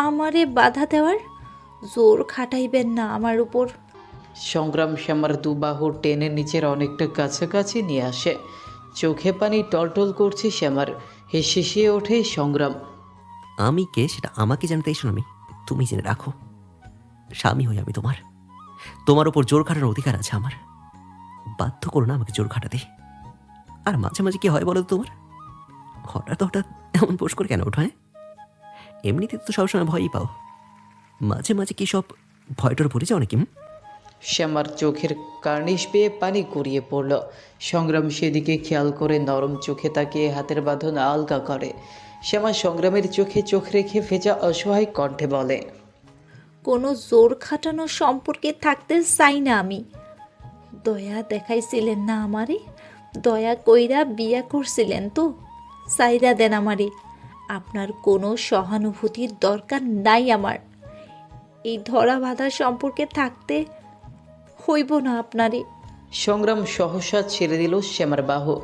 আমারে বাধা দেওয়ার? জোর খাটাইবেন না আমার উপর। সংগ্রাম শ্যামার দুবাহু টেনে নিচের অনেকটা কাছাকাছি নিয়ে আসে। চোখে পানি টলটল করছে শ্যামার। হেসে ওঠে সংগ্রাম। আমি কে সেটা আমাকে জানতে এসো না মেয়ে, তুমি জেনে রাখো। স্বামী হই আমি তোমার। তোমার ওপর জোর খাটানোর অধিকার আছে আমার। বাধ্য করো না আমাকে জোর খাটাতে। আর মাঝে মাঝে কি হয় বলো তো তোমার? হঠাৎ হঠাৎ এমন পোষ করে কেন ওঠো? হ্যাঁ, এমনিতে তো সবসময় ভয়ই পাও। মাঝে মাঝে কি সব ভয়টার ভরে যাও নাকি? শ্যামার চোখের কার্নিশ পেয়ে পানি গড়িয়ে পড়ল। সংগ্রাম সেদিকে খেয়াল করে নরম চোখে তাকিয়ে হাতের বাঁধন আলগা করে। শ্যামা সংগ্রামের চোখে চোখ রেখে ভেজা অসহায় কণ্ঠে বলে। কোনো জোর খাটানোর সম্পর্কে থাকতে চাই না আমি। দয়া দেখাইছিলেন না আমারে? দয়া কইরা বিয়া করছিলেন তো? সাইরা দেন আমারে। আপনার কোনো সহানুভূতির দরকার নাই আমার। এই ধরা বাঁধা সম্পর্কে থাকতে হইব না আপনারে। সংগ্রাম সহসা ছেড়ে দিল শ্যামার বাহু।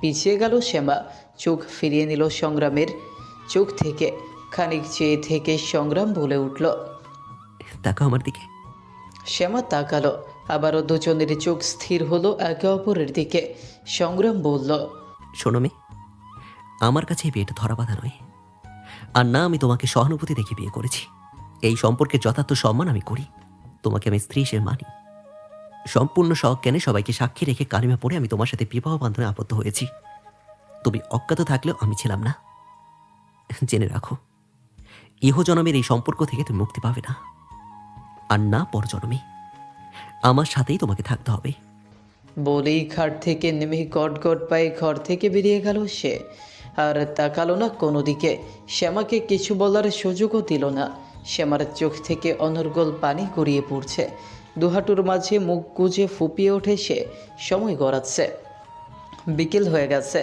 পিছিয়ে গেল শ্যামা। চোখ ফিরিয়ে নিল সংগ্রামের চোখ থেকে। খানিক চেয়ে থেকে সংগ্রাম বলে উঠল। তাকাও আমার দিকে। শ্যামা তাকালো। আবারও দুজনের চোখ স্থির হলো একে অপরের দিকে। সংগ্রাম বলল। শোনো মেয়ে, আমার কাছে এই বিয়েটা ধরা বাঁধা নয়। আর না আমি তোমাকে সহানুভূতি দেখে বিয়ে করেছি। এই সম্পর্কে যথার্থ সম্মান আমি করি। তোমাকে আমি স্ত্রী হিসেবে মানি। সম্পূর্ণ সজ্ঞানে সবাইকে সাক্ষী রেখে কালিমা পড়ে আমি তোমার সাথে বিবাহ বন্ধনে আবদ্ধ হয়েছি। তুমি অজ্ঞাত থাকলেও আমি ছিলাম না। জেনে রাখো, ইহজনমের এই সম্পর্ক থেকে তুমি মুক্তি পাবে না। আর না পরজনমে। আমার সাথেই তোমাকে থাকতে হবে। বলেই খাট থেকে নেমে গট গট পায়ে ঘর থেকে বেরিয়ে গেল সে। আর তাকালো না কোনো দিকে। শ্যামাকে কিছু বলার সুযোগও দিল না। শ্যামার চোখ থেকে অনর্গল পানি গড়িয়ে পড়ছে। দুহাটুর মাঝে মুখ গুজে ফুপিয়ে ওঠে সে। সময় গড়াচ্ছে। বিকেল হয়ে গেছে।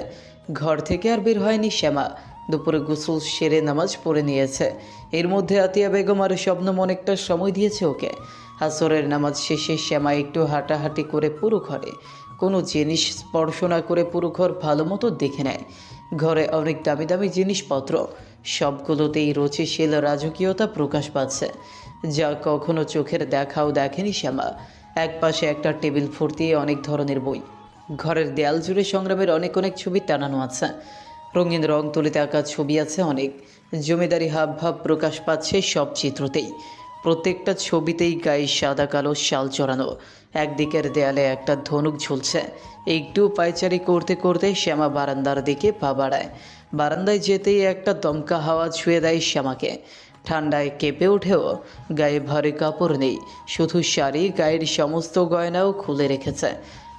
ঘর থেকে আর বের হয়নি শ্যামা। দুপুরে গোসল সেরে নামাজ পড়ে নিয়েছে। এর মধ্যে আতিয়া বেগম আর শবনম অনেকটা সময় দিয়েছে ওকে। আসরের নামাজ শেষে শ্যামা একটু হাঁটাহাঁটি করে পুরো ঘরে কোনো জিনিস স্পর্শ না করে পুরো ঘর ভালো মতো দেখে নেয়। ঘরে অনেক দামি দামি জিনিসপত্র। সবগুলোতেই রুচিশীল রাজকীয়তা প্রকাশ পাচ্ছে, যা কখনো চোখের দেখাও দেখেনি শ্যামা। একপাশে একটা টেবিল ভর্তি অনেক ধরনের বই, ঘরের দেয়াল জুড়ে সংগ্রামের অনেক অনেক ছবি টানানো আছে। রঙিন রং তুলিতে আঁকা ছবি আছে অনেক, জমিদারি হাবভাব প্রকাশ পাচ্ছে সব চিত্রতেই। প্রত্যেকটা ছবিতেই গায়ে সাদা কালো শাল চড়ানো, একদিকের দেয়ালে একটা ধনুক ঝুলছে। একটু পায়চারি করতে করতে শ্যামা বারান্দার দিকে পা বাড়ায়। বারান্দায় যেতেই একটা দমকা হাওয়া ছুঁয়ে দেয় শ্যামাকে। ঠান্ডায় কেঁপে ওঠেও গায়ে ভারী কাপড় নেই, শুধু শাড়ি, গায়ের সমস্ত গয়নাও খুলে রেখেছে।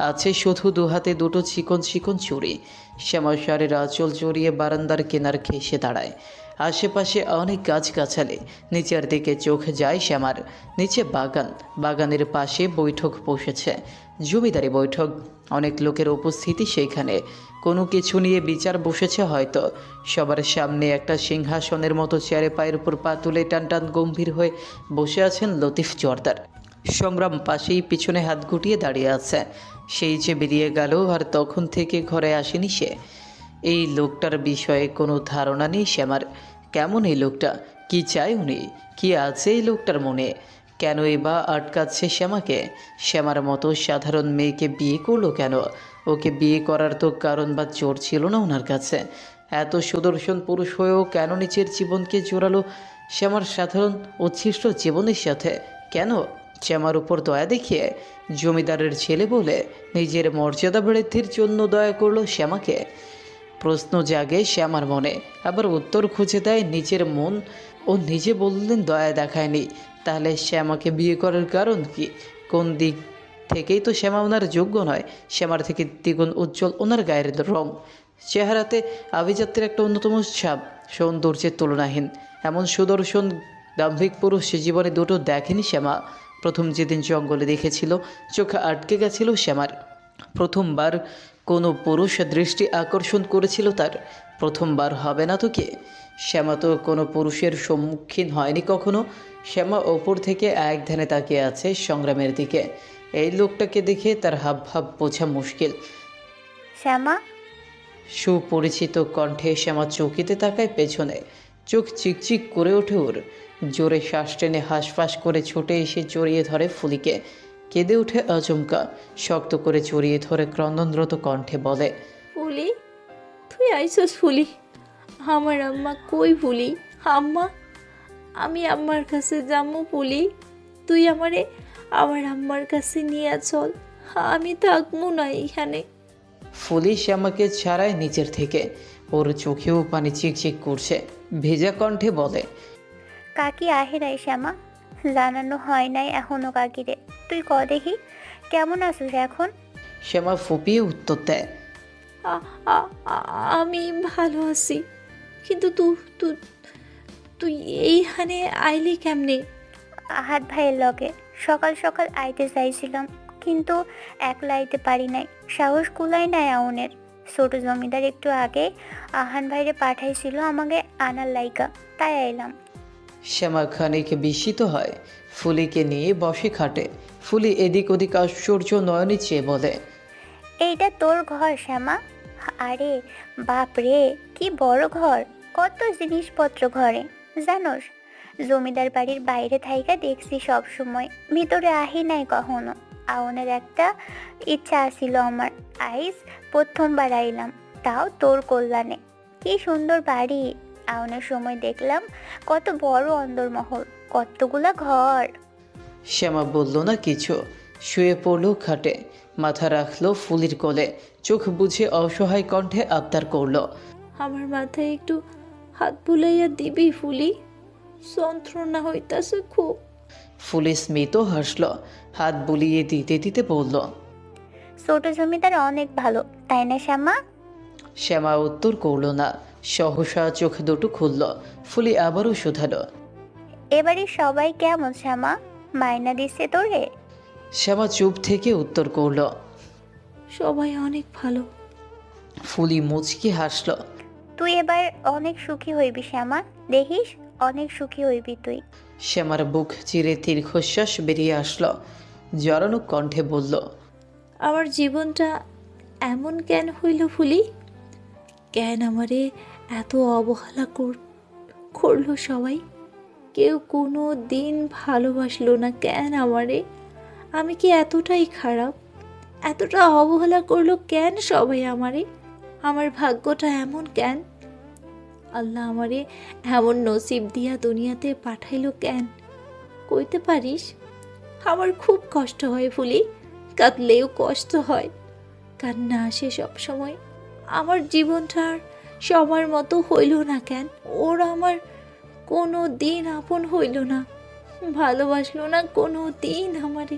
আছে শুধু দুহাতে দুটো চিকন চিকন চুড়ি। শ্যামা শাড়ির আঁচল জড়িয়ে বারান্দার কেনার ঘেঁষে দাঁড়ায়। আশেপাশে অনেক গাছগাছালি, নিচের দিকে চোখ যায় শ্যামার। নিচে বাগান, বাগানের পাশে বৈঠক বসেছে, জমিদারি বৈঠক। অনেক লোকের উপস্থিতি সেইখানে, কোনো কিছু নিয়ে বিচার বসেছে হয়তো। সবার সামনে একটা সিংহাসনের মতো চেয়ারে পায়ের উপর পা তুলে টান টান গম্ভীর হয়ে বসে আছেন লতিফ জর্দার। সংগ্রাম পাশেই পিছনে হাত গুটিয়ে দাঁড়িয়ে আছে। সেই যে বেরিয়ে গেল আর তখন থেকে ঘরে আসেনি সে। এই লোকটার বিষয়ে কোনো ধারণা নেই শ্যামার। কেমন এই লোকটা, কি চায় উনি, কি আছে এই লোকটার মনে, কেনই বা আটকাচ্ছে শ্যামাকে? শ্যামার মতো সাধারণ মেয়েকে বিয়ে করলো কেন? ওকে বিয়ে করার তো কারণ বা জোর ছিল না ওনার কাছে। এত সুদর্শন পুরুষ হয়েও কেন নিজের জীবনকে জোরালো শ্যামার সাধারণ উচ্ছিষ্ট জীবনের সাথে? কেন শ্যামার উপর দয়া দেখিয়ে, জমিদারের ছেলে বলে নিজের মর্যাদা বৃদ্ধির জন্য দয়া করলো শ্যামাকে? প্রশ্ন জাগে শ্যামার মনে, আবার উত্তর খুঁজে দেয় নিজের মন। ও নিজে বললেন দয়া দেখায়নি, তাহলে শ্যামাকে বিয়ে করার কারণ কি? কোন দিক থেকেই তো শ্যামা ওনার যোগ্য নয়। শ্যামার থেকে দ্বিগুণ উজ্জ্বল ওনার গায়ের রং, চেহারাতে আভিজাত্যের একটা অন্যতম ছাপ, সৌন্দর্যের তুলনাহীন। এমন সুদর্শন দাম্ভিক পুরুষ সে জীবনে দুটো দেখেনি শ্যামা। প্রথম যেদিন জঙ্গলে দেখেছিল, চোখ আটকে গেছিল শ্যামার। প্রথমবার কোনো পুরুষ দৃষ্টি আকর্ষণ করেছিল তার, প্রথমবার হবে না তো কে? শ্যামা তো কোনো পুরুষের সম্মুখীন হয়নি কখনো। শ্যামা ওপর থেকে এক ধ্যানে তাকিয়ে আছে সংগ্রামের দিকে। এই লোকটাকে দেখে তার হাবভাব বোঝা মুশকিল। শ্যামা, সুপরিচিত কণ্ঠে শ্যামা চৌকিতে তাকায় পেছনে, চোখ চিকচিক করে ওঠে ওর। জোরে শ্বাস টেনে হাঁসফাঁস করে ছুটে এসে জড়িয়ে ধরে ফুলিকে। কেঁদে উঠে আচমকা, শক্ত করে জড়িয়ে ধরে ক্রন্দনরত কণ্ঠে বলে, ফুলি, তুই আইসস ফুলি? আমার আম্মা কই ফুলি? আম্মা, আমি আম্মার কাছে যাবো ফুলি। তুই আমারে আমার আম্মার কাছে নিয়ে চল, আমি থাকবো না এখানে। ফুলি শ্যামাকে ছাড়ায় নিচের থেকে, ওর চোখেও পানি চিকচিক করছে। ভেজা কণ্ঠে বলে, কাকি আহে নাই শ্যামা, জানানো হয় নাই এখনো কাকিরে। তুই ক দেখি কেমন আছিস এখন? শ্যামা ফুপিয়ে উত্তর দেয়, আমি ভালো আছি, কিন্তু তুই এইখানে আইলি কেমনে? আহাত ভাইয়ের লগে সকাল সকাল আইতে চাইছিলাম, কিন্তু একলা আইতে পারি নাই, সাহস কুলাই নাই আউনের। ছোট জমিদার একটু আগে আহান ভাইরে পাঠাইছিল আমাকে আনার লাইকা, তাই আইলাম। শ্যামা খানিক বিস্মিত হয়, ফুলিকে নিয়ে বসে খাটে। ফুলি এদিক ওদিক আশ্চর্য নয়নে চেয়ে বলে, এইটা তোর ঘর শ্যামা? আরে বাপ রে, কি বড় ঘর, কত জিনিসপত্র ঘরে। জানোস, জমিদার বাড়ির বাইরে থাইকা দেখছি সব সময়, ভিতরে আহি নাই কখনো। আউনের একটা ইচ্ছা আসিল আমার, আইস প্রথমবার আইলাম, তাও তোর কল্যাণে। কি সুন্দর বাড়ি। আউনের সময় দেখলাম কত বড় অন্দরমহল, কতগুলা ঘর। শ্যামা বলল না কিছু, শুয়ে পড়ল খাটে, মাথা রাখলো ফুলির কোলে, চোখ বুঝে অসহায় কণ্ঠে আবদার করলো, আমার মাথায় একটু হাত বুলাইয়া দিবি ফুলি? যন্ত্রণা হইতাছে খুব। ফুলি স্মিত হাসল, হাত বুলিয়ে দিতে দিতে বলল, ছোট জমিদার অনেক ভালো, তাই না শ্যামা? শ্যামা উত্তর করল না, সহসা চোখ দুটো খুলল। ফুলি আবারও শুধালো, এবারে সবাই কেমন শ্যামা? মাইনা দিচ্ছে তোরে? শ্যামা চুপ থেকে উত্তর করল, সবাই অনেক ভালো। ফুলি মুচকি হাসল, তুই এবার অনেক সুখী হইবি শ্যামা, দেখিস অনেক সুখী হইবি তুই। শ্যামার বুক চিরে দীর্ঘশ্বাস বেরিয়ে আসলো, জড়ানো কণ্ঠে বলল, আমার জীবনটা এমন কেন হইল ফুলি? কেন আমারে এত অবহেলা করলো সবাই? কেউ কোনো দিন ভালোবাসলো না কেন আমারে? আমি কি এতটাই খারাপ? এতটা অবহেলা করলো কেন সবাই আমারে? আমার ভাগ্যটা এমন কেন? আল্লাহ আমারে এমন নসিব দিয়া দুনিয়াতে পাঠাইলো কেন? কইতে পারিস? আমার খুব কষ্ট হয় ফুলি, কাঁদলেও কষ্ট হয়, কান্না আসে সব সময়। আমার জীবনটা আর সবার মতো হইল না কেন? ওরা আমার কোনো দিন আপন হইল না, ভালোবাসলো না কোনো দিন আমারে।